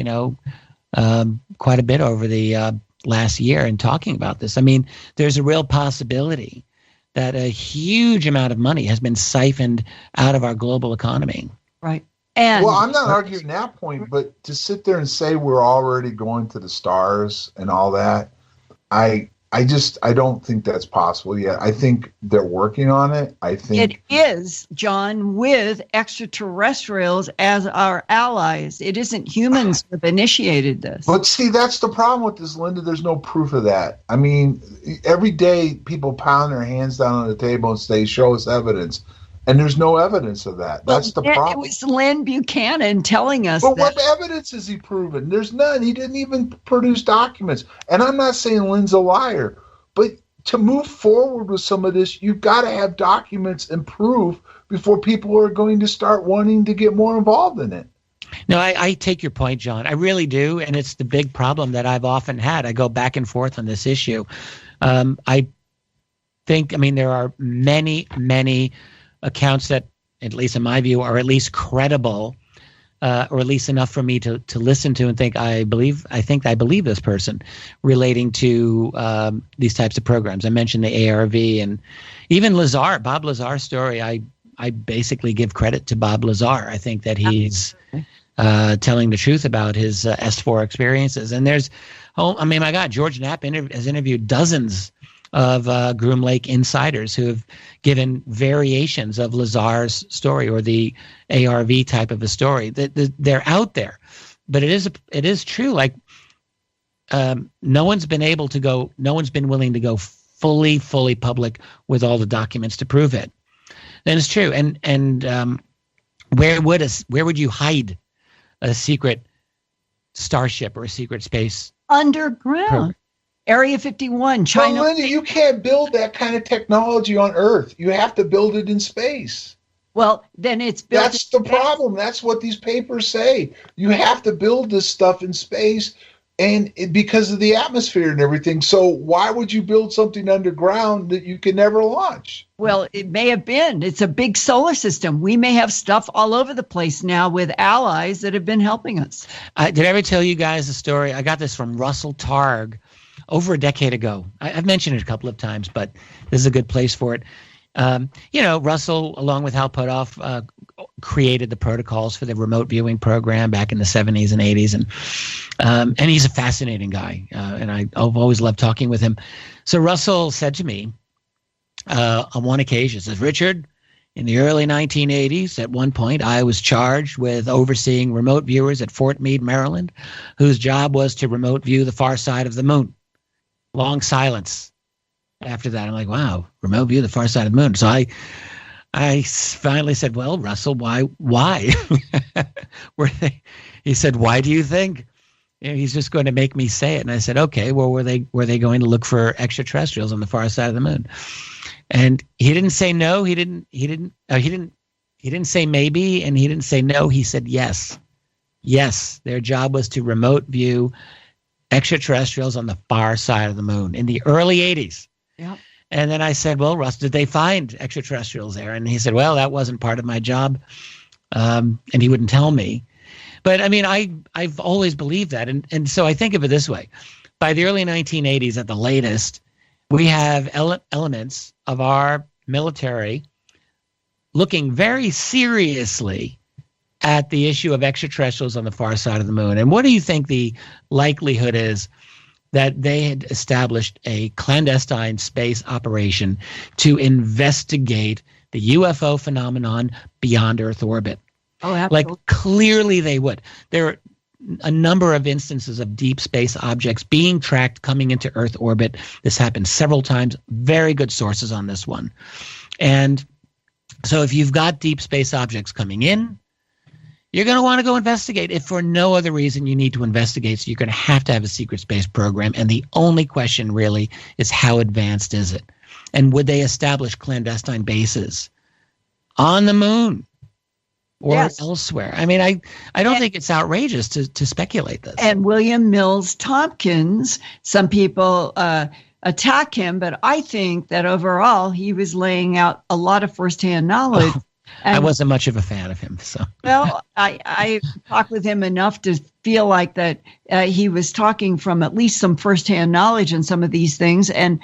quite a bit over the last year in talking about this. I mean, there's a real possibility that a huge amount of money has been siphoned out of our global economy. Right. And I'm not arguing that point, but to sit there and say we're already going to the stars and all that, I don't think that's possible yet. I think they're working on it. I think it is, John, with extraterrestrials as our allies. It isn't humans who have initiated this. But see, that's the problem with this, Linda. There's no proof of that. I mean, every day people pound their hands down on the table and say, show us evidence. And there's no evidence of that. That's the problem. It was Lynn Buchanan telling us that. But what evidence has he proven? There's none. He didn't even produce documents. And I'm not saying Lynn's a liar, but to move forward with some of this, you've got to have documents and proof before people are going to start wanting to get more involved in it. No, I take your point, John. I really do. And it's the big problem that I've often had. I go back and forth on this issue. I mean, there are many, many accounts that, at least in my view, are at least credible, or at least enough for me to listen to and think I believe this person, relating to these types of programs. I mentioned the ARV and even Bob Lazar's story. I basically give credit to Bob Lazar. I think that he's telling the truth about his S4 experiences. And my God, George Knapp has interviewed dozens of Groom Lake insiders who have given variations of Lazar's story or the ARV type of a story. They're out there, but it is true. Like no one's been willing to go fully public with all the documents to prove it. Then it's true. And where would you hide a secret starship or a secret space underground program? Area 51, China. Well, Linda, you can't build that kind of technology on Earth. You have to build it in space. Well, then it's built. That's the problem. That's what these papers say. You have to build this stuff in space, and because of the atmosphere and everything. So why would you build something underground that you can never launch? Well, it may have been. It's a big solar system. We may have stuff all over the place now with allies that have been helping us. Did I ever tell you guys a story? I got this from Russell Targ over a decade ago. I've mentioned it a couple of times, but this is a good place for it. Russell, along with Hal Puthoff, created the protocols for the remote viewing program back in the 70s and 80s. And he's a fascinating guy. And I've always loved talking with him. So Russell said to me on one occasion, says, Richard, in the early 1980s, at one point, I was charged with overseeing remote viewers at Fort Meade, Maryland, whose job was to remote view the far side of the moon. Long silence. After that, I'm like, wow, remote view the far side of the moon. So I finally said, well, Russell, why? He said, why do you think? He's just going to make me say it. And I said, okay, well, were they going to look for extraterrestrials on the far side of the moon? And he didn't say no. He didn't say maybe, and he didn't say no. He said yes. Yes, their job was to remote view extraterrestrials on the far side of the moon in the early 80s. Yep. And then I said, well, Russ, did they find extraterrestrials there? And he said, well, that wasn't part of my job. And he wouldn't tell me. But I mean, I've always believed that. And so I think of it this way. By the early 1980s at the latest, we have elements of our military looking very seriously at the issue of extraterrestrials on the far side of the moon. And what do you think the likelihood is that they had established a clandestine space operation to investigate the UFO phenomenon beyond Earth orbit. Oh, absolutely. Like, clearly they would. There are a number of instances of deep space objects being tracked coming into Earth orbit. This happened several times. Very good sources on this one. And so if you've got deep space objects coming in, you're going to want to go investigate. If for no other reason you need to investigate, so you're going to have a secret space program. And the only question really is, how advanced is it? And would they establish clandestine bases on the moon or elsewhere? I mean, I don't think it's outrageous to speculate this. And William Mills Tompkins, some people attack him, but I think that overall he was laying out a lot of firsthand knowledge. I wasn't much of a fan of him. So, well, I talked with him enough to feel like that he was talking from at least some firsthand knowledge in some of these things. And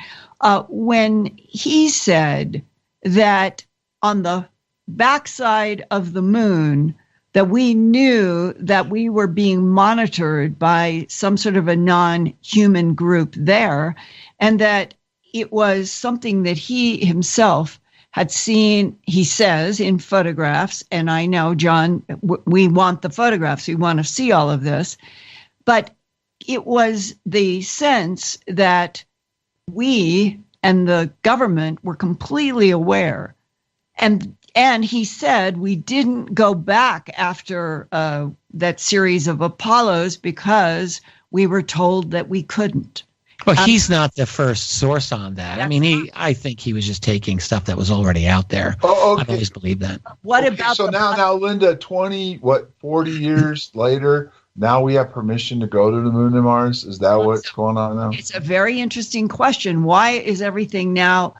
when he said that on the backside of the moon, that we knew that we were being monitored by some sort of a non-human group there, and that it was something that he himself had seen, he says, in photographs. And I know, John, we want the photographs. We want to see all of this. But it was the sense that we and the government were completely aware. And he said we didn't go back after that series of Apollos because we were told that we couldn't. Well, he's not the first source on that. I mean, I think he was just taking stuff that was already out there. Oh, okay. I've always believed that. What about so now, Linda, 40 years later, now we have permission to go to the moon and Mars? Is that what's going on now? It's a very interesting question. Why is everything now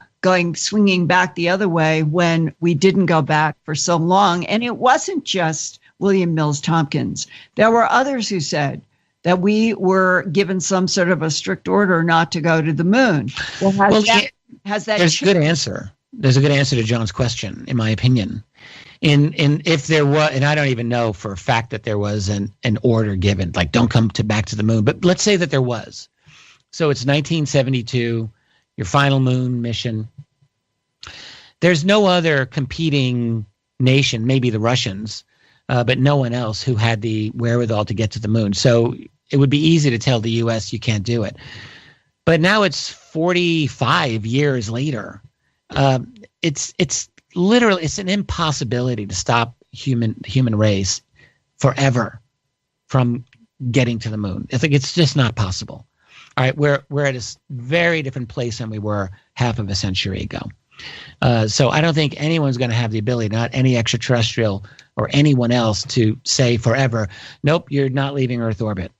swinging back the other way when we didn't go back for so long? And it wasn't just William Mills Tompkins. There were others who said that we were given some sort of a strict order not to go to the moon. Well, has that there's a good answer. There's a good answer to John's question, in my opinion. If there was, and I don't even know for a fact that there was an order given, like don't come back to the moon, but let's say that there was. So it's 1972, your final moon mission. There's no other competing nation, maybe the Russians, but no one else who had the wherewithal to get to the moon. So it would be easy to tell the U.S. you can't do it. But now it's 45 years later. It's literally, it's an impossibility to stop human race forever from getting to the moon. I think it's just not possible. All right, we're at a very different place than we were half of a century ago. So I don't think anyone's going to have the ability, not any extraterrestrial or anyone else, to say forever, nope, you're not leaving Earth orbit.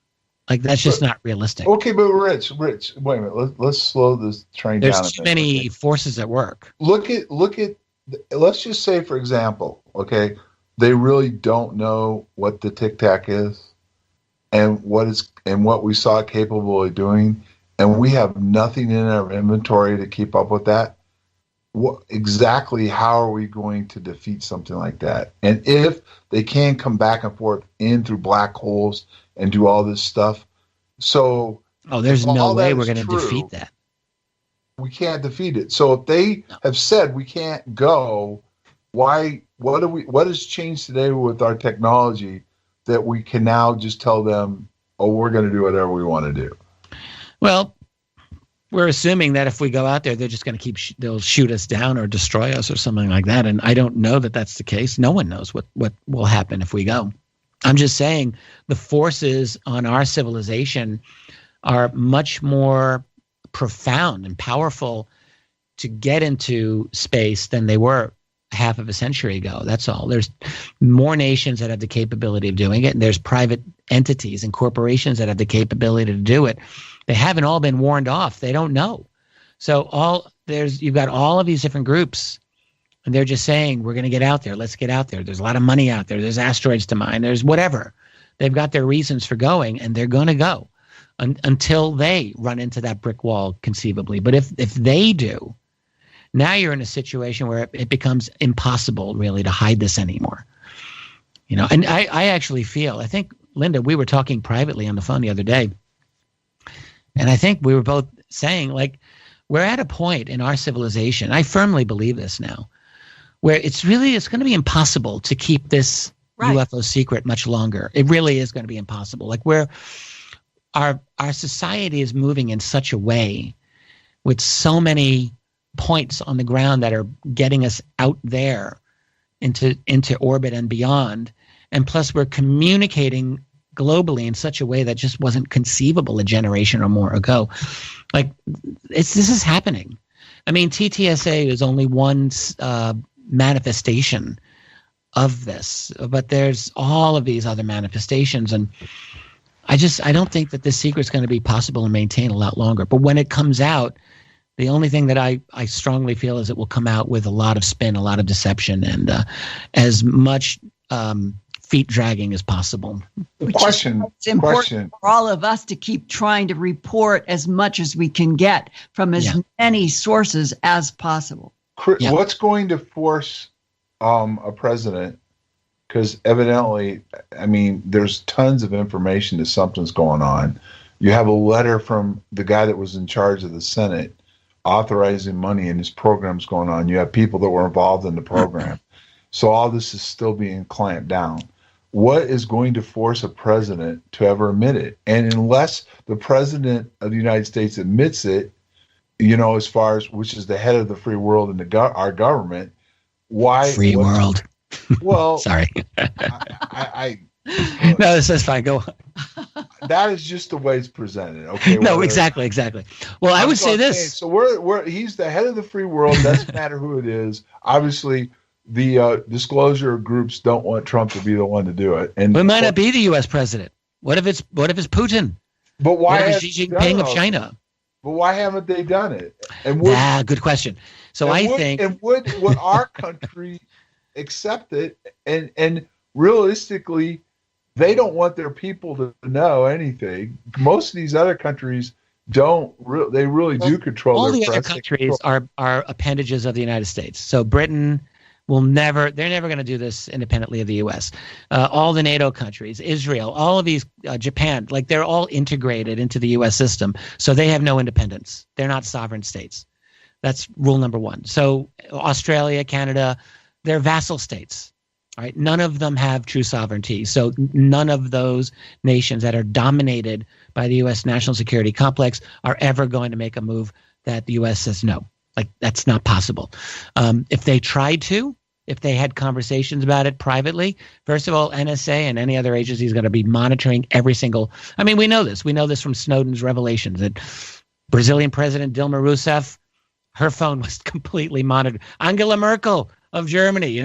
Like, that's just not realistic. Okay, but Rich, wait a minute. Let's slow this train down. There's too many forces at work. Look at. Let's just say, for example, okay, they really don't know what the Tic-Tac is, and what we saw it capable of doing, and we have nothing in our inventory to keep up with that. Exactly how are we going to defeat something like that? And if they can come back and forth in through black holes and do all this stuff, so there's no way we're going to defeat that. We can't defeat it. So if they have said we can't go, why? What has changed today with our technology that we can now just tell them, oh, we're going to do whatever we want to do? Well, we're assuming that if we go out there, they're just going to they'll shoot us down or destroy us or something like that. And I don't know that that's the case. No one knows what will happen if we go. I'm just saying the forces on our civilization are much more profound and powerful to get into space than they were half of a century ago. That's all. There's more nations that have the capability of doing it, and there's private entities and corporations that have the capability to do it. They haven't all been warned off. They don't know. So you've got all of these different groups, and they're just saying, we're going to get out there. Let's get out there. There's a lot of money out there. There's asteroids to mine. There's whatever. They've got their reasons for going, and they're going to go until they run into that brick wall, conceivably. But if they do, now you're in a situation where it becomes impossible really to hide this anymore. And I actually feel, I think, Linda, we were talking privately on the phone the other day, And I think we were both saying, like, we're at a point in our civilization, I firmly believe this now, where it's going to be impossible to keep this UFO secret much longer. It really is going to be impossible. Like, our society is moving in such a way with so many points on the ground that are getting us out there into orbit and beyond. And plus we're communicating globally in such a way that just wasn't conceivable a generation or more ago. Like, this is happening. I mean, TTSA is only one manifestation of this, but there's all of these other manifestations. And I don't think that this secret is going to be possible to maintain a lot longer. But when it comes out, the only thing that I strongly feel is it will come out with a lot of spin, a lot of deception, and as much feet dragging as possible. It's important for all of us to keep trying to report as much as we can get from as many sources as possible. What's going to force a president? Because evidently, I mean, there's tons of information that something's going on. You have a letter from the guy that was in charge of the Senate authorizing money, and his program's going on. You have people that were involved in the program. So all this is still being clamped down. What is going to force a president to ever admit it? And unless the president of the United States admits it, as far as which is the head of the free world and our government, why free world? Well, sorry. No, this is fine. Go on. That is just the way it's presented. Okay. No, exactly. Well, I would say this. So he's the head of the free world. Doesn't matter who it is. Obviously, the disclosure groups don't want Trump to be the one to do it. And it might not be the U.S. president. What if it's Putin? But why is Xi Jinping of China? But why haven't they done it? And good question. So I think, and would our country accept it? And realistically, they don't want their people to know anything. Most of these other countries don't. They really do control all their the press. Other countries are appendages of the United States. So Britain will never. They're never going to do this independently of the U.S. All the NATO countries, Israel, all of these, Japan, like they're all integrated into the U.S. system. So they have no independence. They're not sovereign states. That's rule number one. So Australia, Canada, they're vassal states. All right, none of them have true sovereignty. So none of those nations that are dominated by the U.S. national security complex are ever going to make a move that the U.S. says no. Like, that's not possible. If they tried to, if they had conversations about it privately, first of all, NSA and any other agency is going to be monitoring every single. I mean, we know this. We know this from Snowden's revelations that Brazilian President Dilma Rousseff, her phone was completely monitored. Angela Merkel of Germany,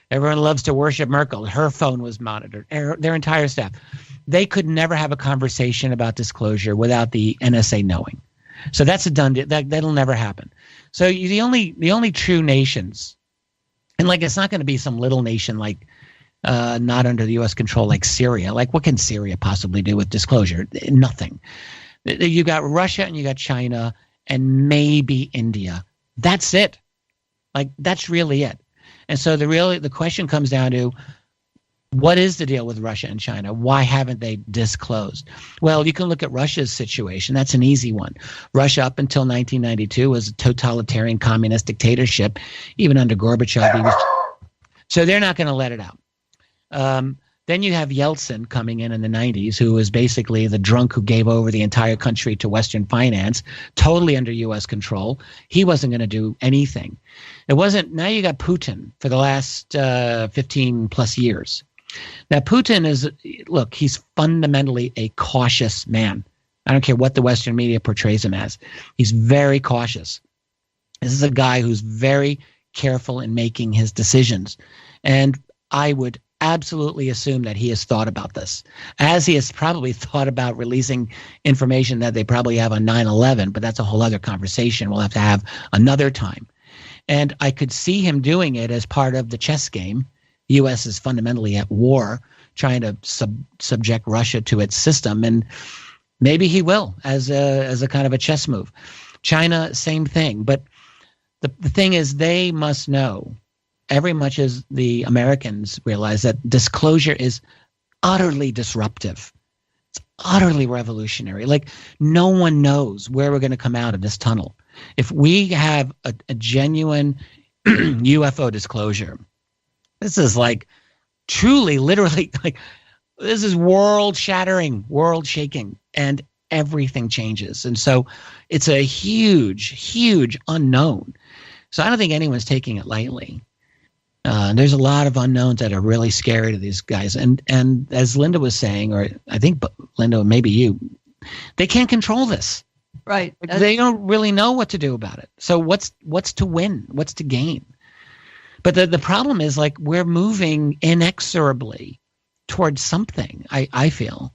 everyone loves to worship Merkel. Her phone was monitored. Their entire staff. They could never have a conversation about disclosure without the NSA knowing. So that's a done deal. That'll never happen. So the only true nations, and like it's not going to be some little nation like not under the U.S. control like Syria. Like, what can Syria possibly do with disclosure? Nothing. You got Russia and you got China and maybe India. That's it. Like, that's really it. And so the question comes down to, what is the deal with Russia and China? Why haven't they disclosed? Well, you can look at Russia's situation. That's an easy one. Russia up until 1992 was a totalitarian communist dictatorship, even under Gorbachev. So they're not going to let it out. Then you have Yeltsin coming in the 90s, who was basically the drunk who gave over the entire country to Western finance, totally under U.S. control. He wasn't going to do anything. It wasn't. Now you got Putin for the last 15 plus years. Now, Putin he's fundamentally a cautious man. I don't care what the Western media portrays him as. He's very cautious. This is a guy who's very careful in making his decisions. And I would absolutely assume that he has thought about this, as he has probably thought about releasing information that they probably have on 9/11, but that's a whole other conversation we'll have to have another time. And I could see him doing it as part of the chess game. The U.S. is fundamentally at war, trying to subject Russia to its system, and maybe he will as a kind of a chess move. China, same thing. But the thing is, they must know, every much as the Americans realize, that disclosure is utterly disruptive. It's utterly revolutionary. Like, no one knows where we're going to come out of this tunnel. If we have a genuine UFO disclosure, this is like truly, literally, like, this is world shattering, world shaking, and everything changes. And so it's a huge, huge unknown. So I don't think anyone's taking it lightly. There's a lot of unknowns that are really scary to these guys. And as Linda was saying, or I think Linda, maybe you, they can't control this. Right. They don't really know what to do about it. So what's to win? What's to gain? But the problem is, like, we're moving inexorably towards something, I feel.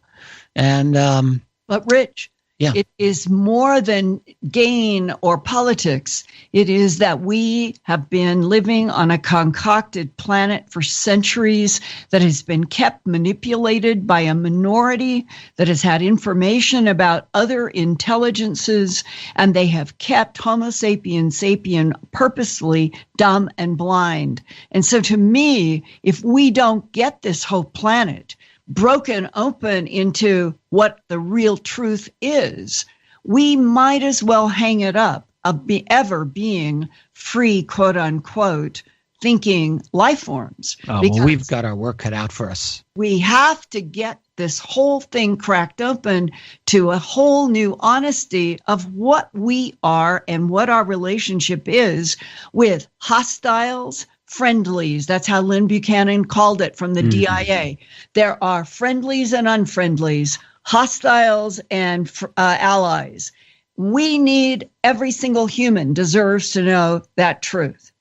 And but Rich, yeah. It is more than gain or politics. It is that we have been living on a concocted planet for centuries that has been kept manipulated by a minority that has had information about other intelligences, and they have kept Homo sapiens sapien purposely dumb and blind. And so to me, if we don't get this whole planet broken open into what the real truth is, we might as well hang it up of ever being free, quote unquote, thinking life forms. Well, we've got our work cut out for us. We have to get this whole thing cracked open to a whole new honesty of what we are and what our relationship is with hostiles, friendlies. That's how Lynn Buchanan called it from the DIA. There are friendlies and unfriendlies, hostiles and allies. We need, every single human deserves to know that truth.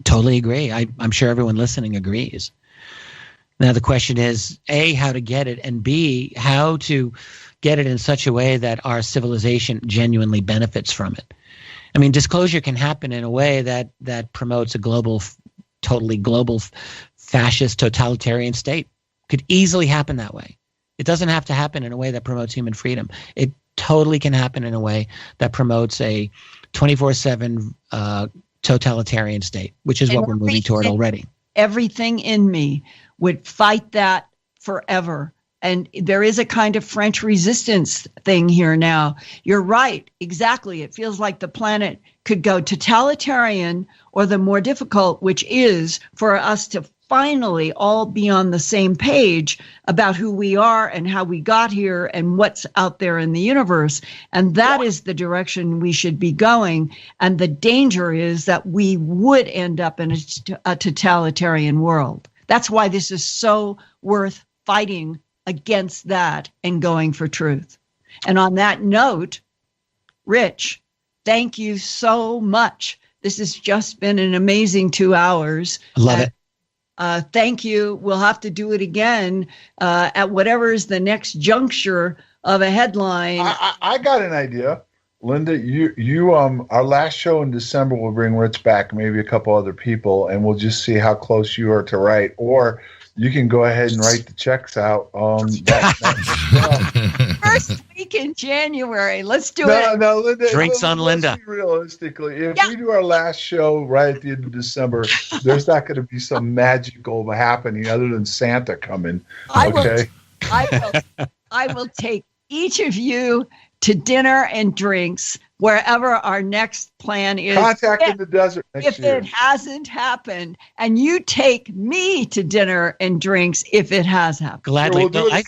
Totally agree. I'm sure everyone listening agrees. Now the question is, A, how to get it, and B, how to get it in such a way that our civilization genuinely benefits from it. I mean, disclosure can happen in a way that promotes a totally global fascist totalitarian state. Could easily happen that way. It doesn't have to happen in a way that promotes human freedom. It totally can happen in a way that promotes a 24/7 totalitarian state, which is what we're moving toward already. Everything in me would fight that forever. And there is a kind of French resistance thing here now. You're right. Exactly. It feels like the planet could go totalitarian, or the more difficult, which is for us to finally all be on the same page about who we are and how we got here and what's out there in the universe. And that is the direction we should be going. And the danger is that we would end up in a totalitarian world. That's why this is so worth fighting against that and going for truth. And on that note, Rich, thank you so much. This has just been an amazing 2 hours. I love it. Thank you. We'll have to do it again at whatever is the next juncture of a headline. I got an idea. Linda, you our last show in December, we'll bring Rich back, maybe a couple other people, and we'll just see how close you are to write. Or you can go ahead and write the checks out. First week in January. Let's do it. No, Linda. Drinks on Linda. Realistically, if we do our last show right at the end of December, there's not going to be some magical happening other than Santa coming. Okay. I will take each of you to dinner and drinks wherever our next plan is. Contact in the desert next year. If it hasn't happened, and you take me to dinner and drinks if it has happened. Gladly. Sure, we'll I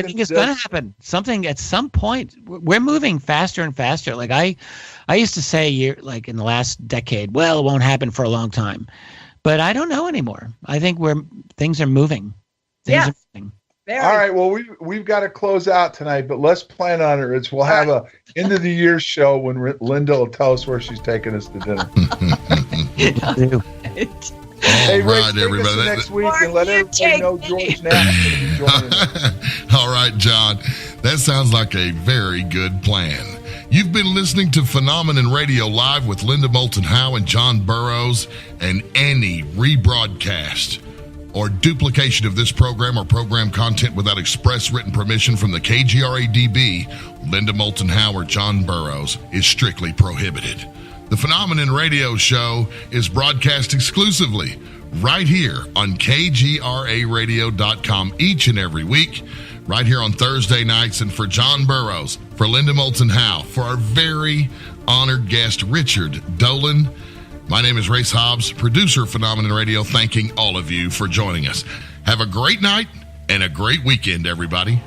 think it's going to happen. Something at some point. We're moving faster and faster. Like I used to say, like in the last decade, well, it won't happen for a long time. But I don't know anymore. I think things are moving. Things are moving. All right. Well, we've got to close out tonight, but let's plan on it. We'll have a end of the year show when Linda will tell us where she's taking us to dinner. Hey, right, Rick, everybody. Next week, and let everybody know George Knapp is going to be joining us. All right, John. That sounds like a very good plan. You've been listening to Phenomenon Radio Live with Linda Moulton Howe and John Burroughs, and any rebroadcast or duplication of this program or program content without express written permission from the KGRA DB, Linda Moulton Howe, or John Burroughs is strictly prohibited. The Phenomenon Radio Show is broadcast exclusively right here on KGRAradio.com each and every week. right here on Thursday nights. And for John Burroughs, for Linda Moulton Howe, for our very honored guest, Richard Dolan, my name is Race Hobbs, producer of Phenomenon Radio, thanking all of you for joining us. Have a great night and a great weekend, everybody.